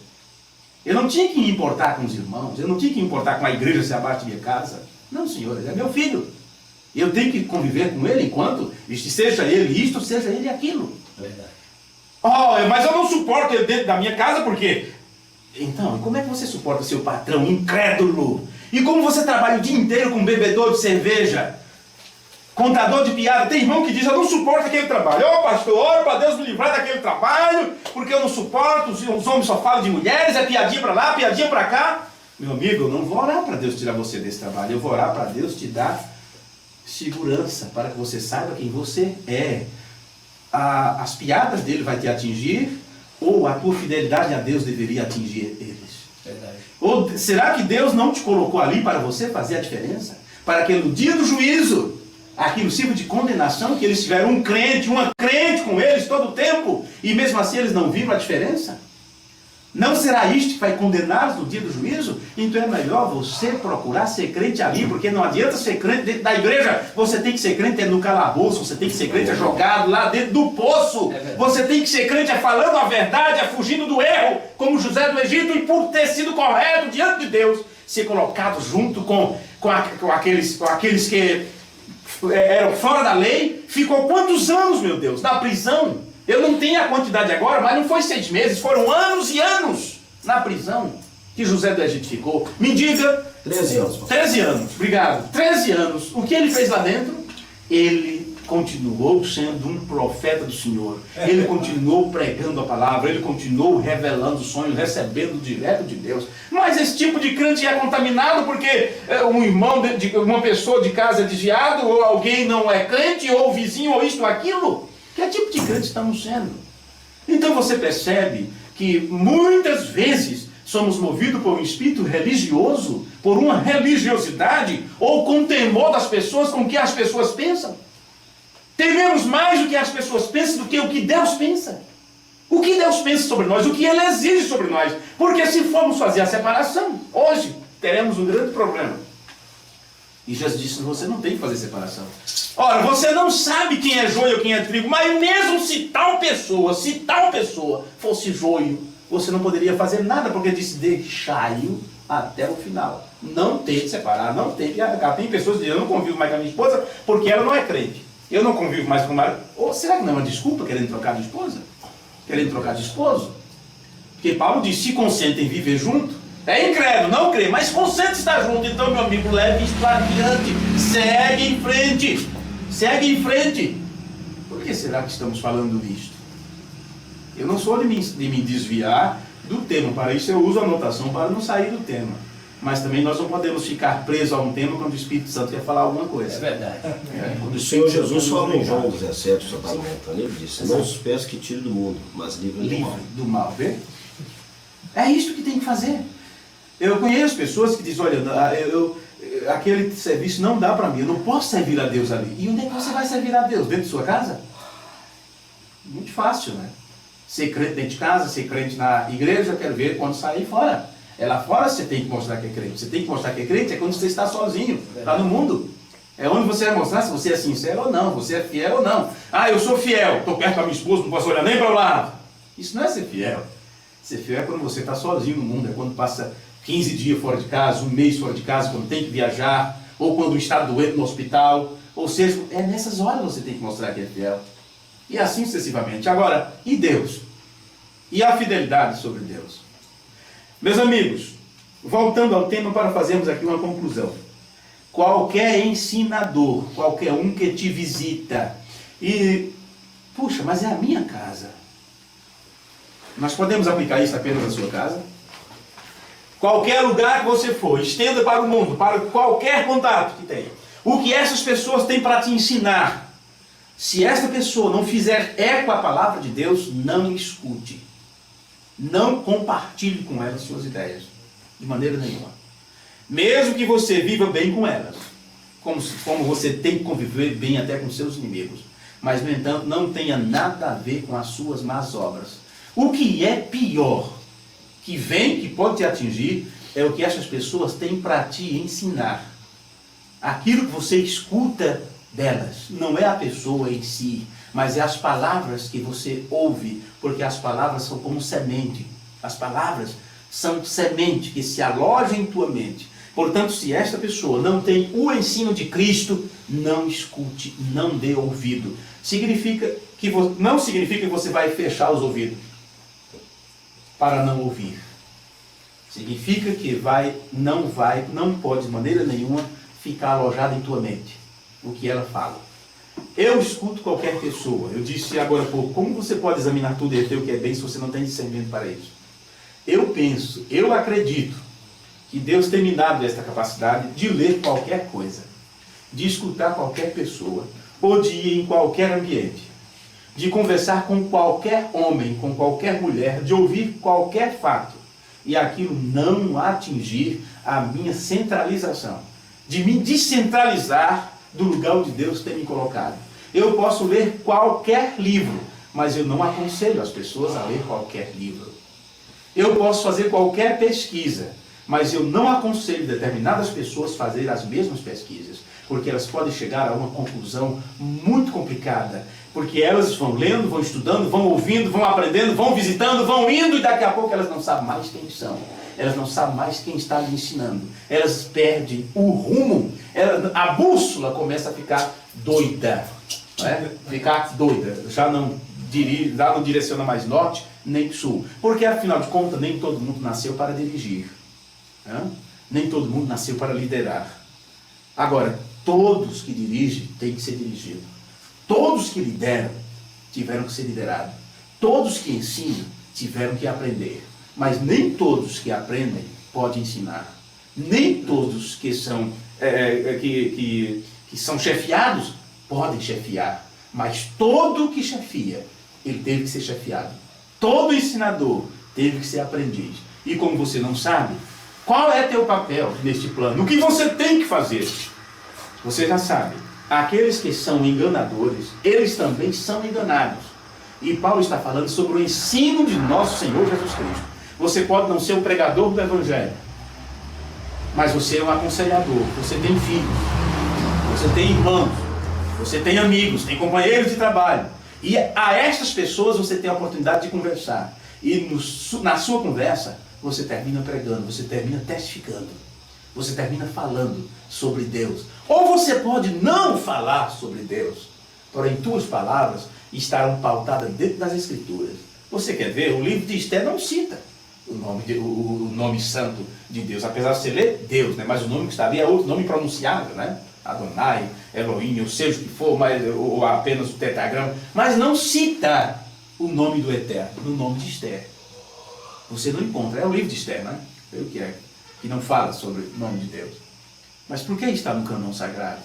Eu não tinha que me importar com os irmãos. Eu não tinha que me importar com a igreja se abaixo de minha casa. Não, senhor, ele é meu filho. Eu tenho que conviver com ele enquanto seja ele isto, seja ele aquilo. Verdade. Mas eu não suporto ele dentro da minha casa porque... Então, como é que você suporta seu patrão incrédulo? E como você trabalha o dia inteiro com bebedor de cerveja, contador de piada? Tem irmão que diz, eu não suporto aquele trabalho. Pastor, oro para Deus me livrar daquele trabalho, porque eu não suporto, os homens só falam de mulheres, é piadinha para lá, piadinha para cá. Meu amigo, eu não vou orar para Deus tirar você desse trabalho, eu vou orar para Deus te dar segurança, para que você saiba quem você é. As piadas dele vai te atingir, ou a tua fidelidade a Deus deveria atingir eles? Verdade. Ou será que Deus não te colocou ali para você fazer a diferença? Para que no dia do juízo, aquilo sirva de condenação, que eles tiveram um crente, uma crente com eles todo o tempo, e mesmo assim eles não viram a diferença? Não será isto que vai condená-los no dia do juízo? Então é melhor você procurar ser crente ali, porque não adianta ser crente dentro da igreja. Você tem que ser crente no calabouço, você tem que ser crente jogado lá dentro do poço. Você tem que ser crente falando a verdade, fugindo do erro, como José do Egito, e por ter sido correto diante de Deus, ser colocado junto com aqueles que eram fora da lei. Ficou quantos anos, meu Deus, na prisão? Eu não tenho a quantidade agora, mas não foi 6 meses, foram anos e anos na prisão que José do Egito ficou. Me diga... 13 anos. 13 anos, obrigado. 13 anos. O que ele fez lá dentro? Ele continuou sendo um profeta do Senhor. Ele continuou pregando a palavra, ele continuou revelando sonhos, recebendo direto de Deus. Mas esse tipo de crente é contaminado porque um irmão, uma pessoa de casa é desviado, ou alguém não é crente, ou o vizinho, ou isto ou aquilo. Que tipo de crente estamos sendo? Então você percebe que muitas vezes somos movidos por um espírito religioso, por uma religiosidade, ou com temor das pessoas, com o que as pessoas pensam. Tememos mais o que as pessoas pensam do que o que Deus pensa. O que Deus pensa sobre nós, o que Ele exige sobre nós. Porque se formos fazer a separação, hoje teremos um grande problema. E Jesus disse, você não tem que fazer separação. Ora, você não sabe quem é joio ou quem é trigo, mas mesmo se tal pessoa fosse joio, você não poderia fazer nada, porque disse, deixai-o até o final. Não tem que separar, não tem que arrancar. Tem pessoas que dizem, eu não convivo mais com a minha esposa, porque ela não é crente. Eu não convivo mais com o marido. Ou será que não é uma desculpa querendo trocar de esposa? Querendo trocar de esposo? Porque Paulo diz, se consentem viver junto, é incrédulo, não crê, mas consente estar junto. Então, meu amigo, leve isto adiante. Segue em frente. Segue em frente. Por que será que estamos falando isto? Eu não sou de me desviar do tema. Para isso eu uso a anotação para não sair do tema. Mas também nós não podemos ficar presos a um tema quando o Espírito Santo quer falar alguma coisa. É verdade. Quando O Senhor Jesus falou em João 17, sobre a montanha, ele disse, não os peço que tire do mundo, mas livre do mal. Livre do mal, vê? É isto que tem que fazer. Eu conheço pessoas que dizem, olha, aquele serviço não dá para mim, eu não posso servir a Deus ali. E onde é que você vai servir a Deus? Dentro de sua casa? Muito fácil, né? Ser crente dentro de casa, ser crente na igreja, eu quero ver quando sair fora. É lá fora você tem que mostrar que é crente. Você tem que mostrar que é crente é quando você está sozinho, está no mundo. É onde você vai mostrar se você é sincero ou não, você é fiel ou não. Ah, eu sou fiel, estou perto da minha esposa, não posso olhar nem para o lado. Isso não é ser fiel. Ser fiel é quando você está sozinho no mundo, é quando passa 15 dias fora de casa, 1 mês fora de casa, quando tem que viajar, ou quando está doente no hospital. Ou seja, é nessas horas que você tem que mostrar que é fiel. E assim sucessivamente. Agora, e Deus? E a fidelidade sobre Deus? Meus amigos, voltando ao tema para fazermos aqui uma conclusão. Qualquer ensinador, qualquer um que te visita e, puxa, mas é a minha casa. Nós podemos aplicar isso apenas na sua casa? Qualquer lugar que você for, estenda para o mundo, para qualquer contato que tenha. O que essas pessoas têm para te ensinar? Se esta pessoa não fizer eco à palavra de Deus, não escute. Não compartilhe com elas suas ideias. De maneira nenhuma. Mesmo que você viva bem com elas. Como você tem que conviver bem até com seus inimigos. Mas, no entanto, não tenha nada a ver com as suas más obras. O que é pior que pode te atingir, é o que essas pessoas têm para te ensinar. Aquilo que você escuta delas, não é a pessoa em si, mas é as palavras que você ouve, porque as palavras são como semente. As palavras são semente que se aloja em tua mente. Portanto, se esta pessoa não tem o ensino de Cristo, não escute, não dê ouvido. Não significa que você vai fechar os ouvidos para não ouvir. Significa que não pode de maneira nenhuma ficar alojado em tua mente o que ela fala. Eu escuto qualquer pessoa. Eu disse agora há pouco, como você pode examinar tudo e ter o que é bem se você não tem discernimento para isso? Eu acredito que Deus tem me dado esta capacidade de ler qualquer coisa, de escutar qualquer pessoa, ou de ir em qualquer ambiente, de conversar com qualquer homem, com qualquer mulher, de ouvir qualquer fato, e aquilo não atingir a minha centralização, de me descentralizar do lugar onde Deus tem me colocado. Eu posso ler qualquer livro, mas eu não aconselho as pessoas a ler qualquer livro. Eu posso fazer qualquer pesquisa, mas eu não aconselho determinadas pessoas a fazer as mesmas pesquisas, porque elas podem chegar a uma conclusão muito complicada, porque elas vão lendo, vão estudando, vão ouvindo, vão aprendendo, vão visitando, vão indo, e daqui a pouco elas não sabem mais quem são. Elas não sabem mais quem está lhe ensinando. Elas perdem o rumo. A bússola começa a ficar doida. Né? Ficar doida. Já não direciona mais norte nem sul. Porque, afinal de contas, nem todo mundo nasceu para dirigir. Né? Nem todo mundo nasceu para liderar. Agora, todos que dirigem têm que ser dirigidos. Todos que lideram tiveram que ser liderados. Todos que ensinam tiveram que aprender. Mas nem todos que aprendem podem ensinar. Nem todos que são, que são chefiados podem chefiar. Mas todo que chefia, ele teve que ser chefiado. Todo ensinador teve que ser aprendiz. E como você não sabe, qual é teu papel neste plano? O que você tem que fazer? Você já sabe. Aqueles que são enganadores, eles também são enganados. E Paulo está falando sobre o ensino de nosso Senhor Jesus Cristo. Você pode não ser um pregador do Evangelho, mas você é um aconselhador. Você tem filhos, você tem irmãos, você tem amigos, tem companheiros de trabalho. E a estas pessoas você tem a oportunidade de conversar. E na sua conversa, você termina pregando, você termina testificando. Você termina falando sobre Deus. Ou você pode não falar sobre Deus, porém tuas palavras estarão pautadas dentro das Escrituras. Você quer ver? O livro de Esther não cita o nome santo de Deus. Apesar de você ler Deus, né? Mas o nome que está ali é outro nome pronunciável, né? Adonai, Elohim, ou seja o que for, ou apenas o tetragrama. Mas não cita o nome do Eterno, no nome de Esther. Você não encontra. É o livro de Esther, né? É o que é. Que não fala sobre o nome de Deus. Mas por que está no cânon sagrado?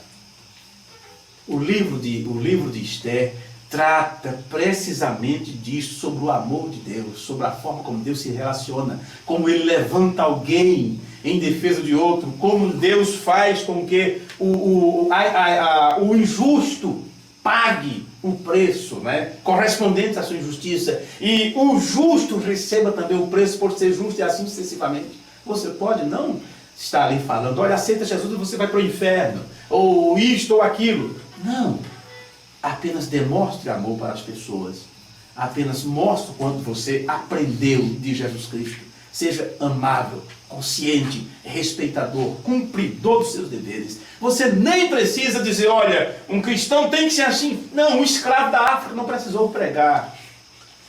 O livro de Esther trata precisamente disso, sobre o amor de Deus, sobre a forma como Deus se relaciona, como Ele levanta alguém em defesa de outro, como Deus faz com que o injusto pague o preço, né, correspondente à sua injustiça, e o justo receba também o preço por ser justo, e assim sucessivamente. Você pode não estar ali falando, olha, aceita Jesus e você vai para o inferno, ou isto ou aquilo. Não. Apenas demonstre amor para as pessoas. Apenas mostre quanto você aprendeu de Jesus Cristo. Seja amável, consciente, respeitador, cumpridor dos seus deveres. Você nem precisa dizer, olha, um cristão tem que ser assim. Não, um escravo da África não precisou pregar.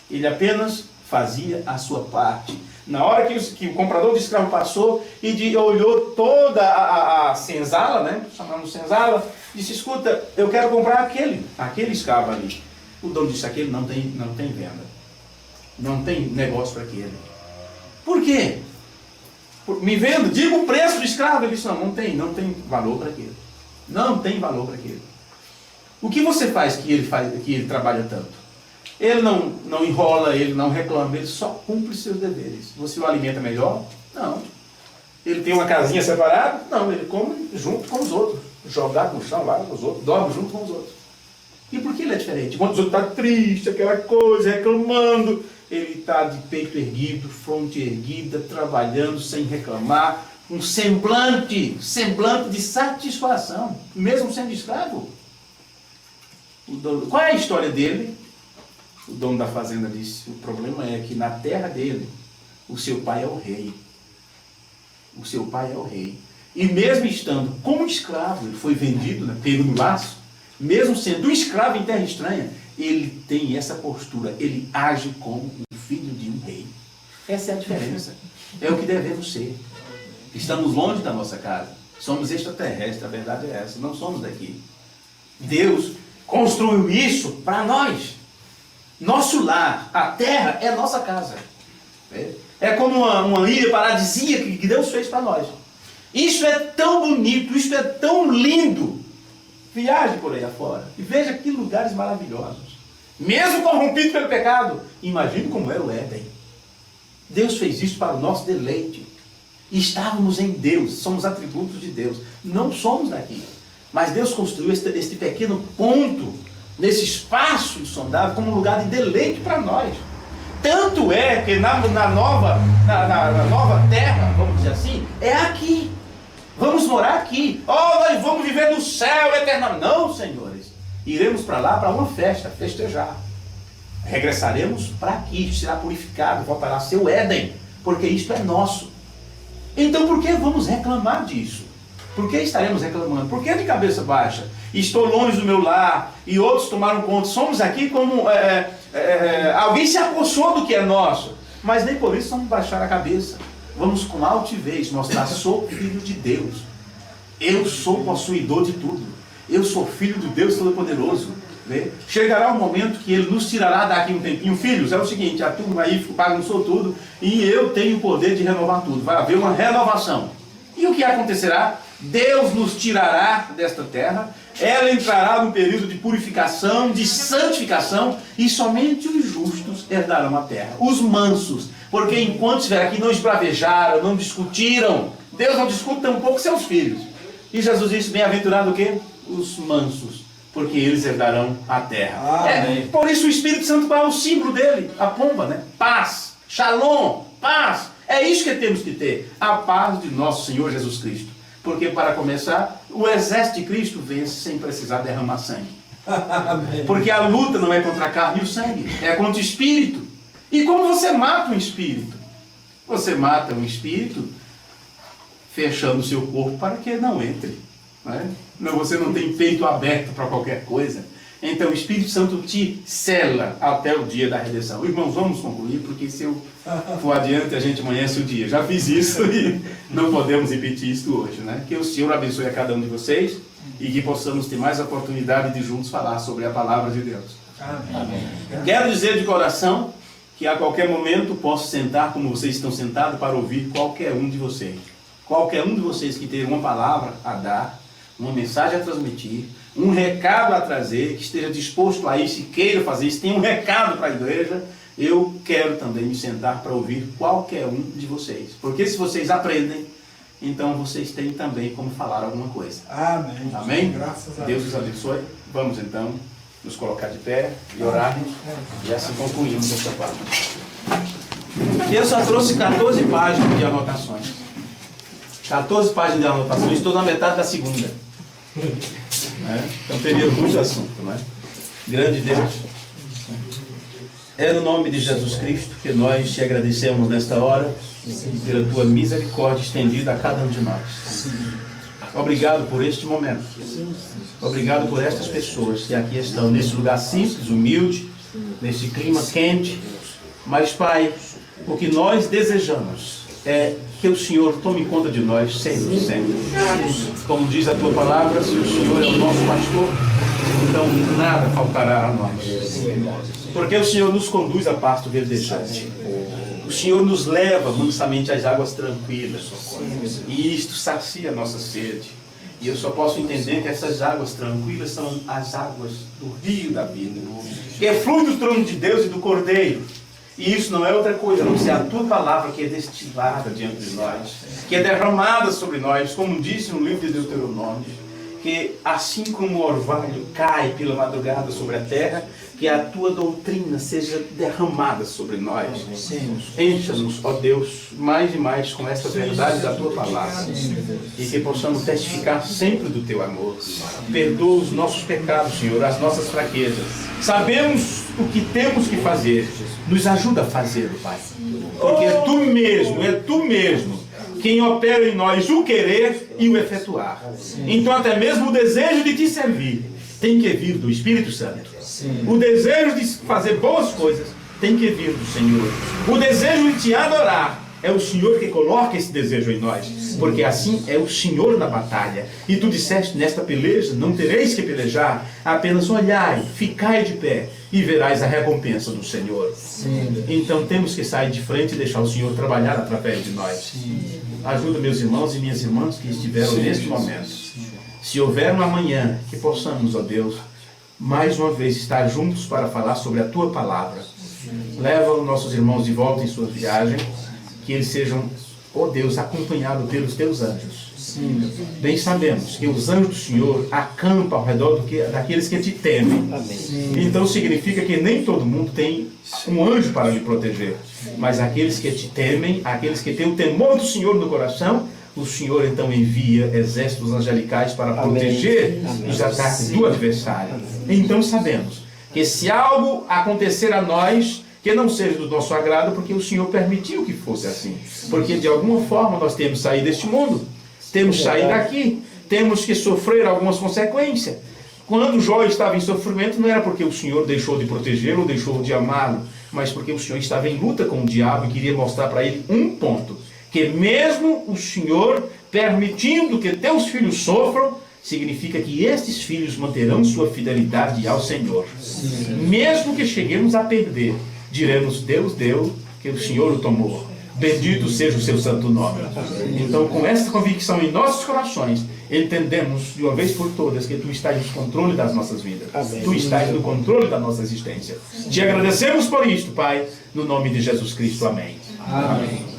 Ele apenas fazia a sua parte. Na hora que o comprador de escravo passou e olhou toda a senzala, né? Chamamos senzala, disse, escuta, eu quero comprar aquele escravo ali. O dono disse, aquele não tem venda. Não tem negócio para aquele. Por quê? Me vendo, diga o preço do escravo. Ele disse, não tem valor para aquele. Não tem valor para aquele. O que você faz que ele trabalha tanto? Ele não enrola, ele não reclama, ele só cumpre seus deveres. Você o alimenta melhor? Não. Ele tem uma casinha separada? Não, ele come junto com os outros. Jogado no chão lá com os outros, dorme junto com os outros. E por que ele é diferente? Quando os outros estão tristes, aquela coisa, reclamando, ele está de peito erguido, fronte erguida, trabalhando sem reclamar, um semblante de satisfação, mesmo sendo escravo. Qual é a história dele? O dono da fazenda disse, o problema é que na terra dele, o seu pai é o rei. O seu pai é o rei. E mesmo estando como escravo, ele foi vendido, né, pego no laço, mesmo sendo um escravo em terra estranha, ele tem essa postura, ele age como um filho de um rei. Essa é a diferença. É o que devemos ser. Estamos longe da nossa casa. Somos extraterrestres, a verdade é essa. Não somos daqui. Deus construiu isso para nós. Nosso lar, a terra, é nossa casa. É como uma ilha paradisíaca que Deus fez para nós. Isso é tão bonito, isso é tão lindo. Viaje por aí afora e veja que lugares maravilhosos. Mesmo corrompido pelo pecado, imagine como era o Éden. Deus fez isso para o nosso deleite. E estávamos em Deus, somos atributos de Deus. Não somos daqui. Mas Deus construiu este pequeno ponto, nesse espaço insondável, como um lugar de deleite para nós. Tanto é que na nova terra, vamos dizer assim, é aqui. Vamos morar aqui. Oh, nós vamos viver no céu eternamente. Não, senhores. Iremos para lá para uma festa, festejar. Regressaremos para aqui, será purificado, voltará a ser o Éden, porque isto é nosso. Então por que vamos reclamar disso? Por que estaremos reclamando? Por que de cabeça baixa? Estou longe do meu lar, e outros tomaram conta. Somos aqui como alguém se apossou do que é nosso, mas nem por isso vamos baixar a cabeça. Vamos com altivez mostrar: sou filho de Deus, eu sou possuidor de tudo, eu sou filho do Deus Todo-Poderoso. Chegará um momento que Ele nos tirará daqui um tempinho. Filhos, é o seguinte, a turma aí bagunçou tudo e eu tenho o poder de renovar tudo. Vai haver uma renovação. E o que acontecerá? Deus nos tirará desta terra, ela entrará num período de purificação, de santificação, e somente os justos herdarão a terra, os mansos, porque enquanto estiver aqui não esbravejaram, não discutiram. Deus não discute tampouco seus filhos. E Jesus disse: bem-aventurado o quê? Os mansos, porque eles herdarão a terra. Por isso o Espírito Santo é o símbolo dele, a pomba, né? Paz, shalom, paz. É isso que temos que ter, a paz de nosso Senhor Jesus Cristo. Porque, para começar, o exército de Cristo vence sem precisar derramar sangue. Porque a luta não é contra a carne e o sangue, é contra o espírito. E como você mata um espírito? Você mata um espírito fechando o seu corpo para que não entre. Você não tem peito aberto para qualquer coisa. Então o Espírito Santo te sela até o dia da redenção. Irmãos, vamos concluir, porque se eu for adiante a gente amanhece o dia. Já fiz isso e não podemos repetir isso hoje, né? Que o Senhor abençoe a cada um de vocês e que possamos ter mais oportunidade de juntos falar sobre a palavra de Deus. Amém. Quero dizer de coração que a qualquer momento posso sentar como vocês estão sentados para ouvir qualquer um de vocês. Qualquer um de vocês que tenha uma palavra a dar, uma mensagem a transmitir, um recado a trazer, que esteja disposto a isso e queira fazer isso, tem um recado para a igreja, eu quero também me sentar para ouvir qualquer um de vocês. Porque se vocês aprendem, então vocês têm também como falar alguma coisa. Amém. Amém? Graças a Deus os abençoe. Vamos então nos colocar de pé e orarmos e assim concluímos essa parte. Eu só trouxe 14 páginas de anotações. 14 páginas de anotações, estou na metade da segunda. Então teria muito assunto, não é? Grande Deus, é no nome de Jesus Cristo que nós te agradecemos nesta hora pela tua misericórdia estendida a cada um de nós. Obrigado por este momento. Obrigado por estas pessoas que aqui estão nesse lugar simples, humilde, nesse clima quente. Mas, Pai, o que nós desejamos é que o Senhor tome conta de nós sempre, sempre. Como diz a tua palavra, se o Senhor é o nosso pastor, então nada faltará a nós. Porque o Senhor nos conduz a pasto verdejante. O Senhor nos leva mansamente às águas tranquilas. E isto sacia a nossa sede. E eu só posso entender que essas águas tranquilas são as águas do rio da vida, que flui do trono de Deus e do Cordeiro. E isso não é outra coisa, a não ser a tua palavra que é destilada diante de nós, que é derramada sobre nós, como disse no livro de Deuteronômio, que assim como o orvalho cai pela madrugada sobre a terra, que a tua doutrina seja derramada sobre nós. Encha-nos, ó Deus, mais e mais com esta verdade da tua palavra, e que possamos testificar sempre do teu amor. Perdoa os nossos pecados, Senhor, as nossas fraquezas. Sabemos o que temos que fazer. Nos ajuda a fazê-lo, Pai. Porque é tu mesmo quem opera em nós o querer e o efetuar. Então até mesmo o desejo de te servir tem que vir do Espírito Santo. O desejo de fazer boas coisas tem que vir do Senhor. O desejo de te adorar é o Senhor que coloca esse desejo em nós, porque assim é o Senhor na batalha. E tu disseste: nesta peleja não tereis que pelejar, apenas olhai, ficai de pé e verás a recompensa do Senhor. Então temos que sair de frente e deixar o Senhor trabalhar através de nós. Ajuda meus irmãos e minhas irmãs que estiveram neste momento. Se houver um amanhã, que possamos, ó Deus, mais uma vez estar juntos para falar sobre a tua palavra. Leva os nossos irmãos de volta em sua viagem, que eles sejam, ó Deus, acompanhados pelos teus anjos. Bem sabemos que os anjos do Senhor acampam ao redor daqueles que te temem. Então significa que nem todo mundo tem um anjo para lhe proteger. Mas aqueles que te temem, aqueles que têm o temor do Senhor no coração, o Senhor então envia exércitos angelicais para proteger os ataques do adversário. Então sabemos que se algo acontecer a nós que não seja do nosso agrado, porque o Senhor permitiu que fosse assim. Porque de alguma forma nós temos que sair deste mundo, temos que sair daqui, temos que sofrer algumas consequências. Quando Jó estava em sofrimento, não era porque o Senhor deixou de protegê-lo ou deixou de amá-lo, mas porque o Senhor estava em luta com o diabo e queria mostrar para ele um ponto: que mesmo o Senhor permitindo que teus filhos sofram, significa que estes filhos manterão sua fidelidade ao Senhor. Mesmo que cheguemos a perder, diremos: Deus deu, que o Senhor o tomou. Bendito seja o seu santo nome. Então, com essa convicção em nossos corações, entendemos de uma vez por todas que Tu estás no controle das nossas vidas. Tu estás no controle da nossa existência. Te agradecemos por isto, Pai, no nome de Jesus Cristo. Amém. Amém.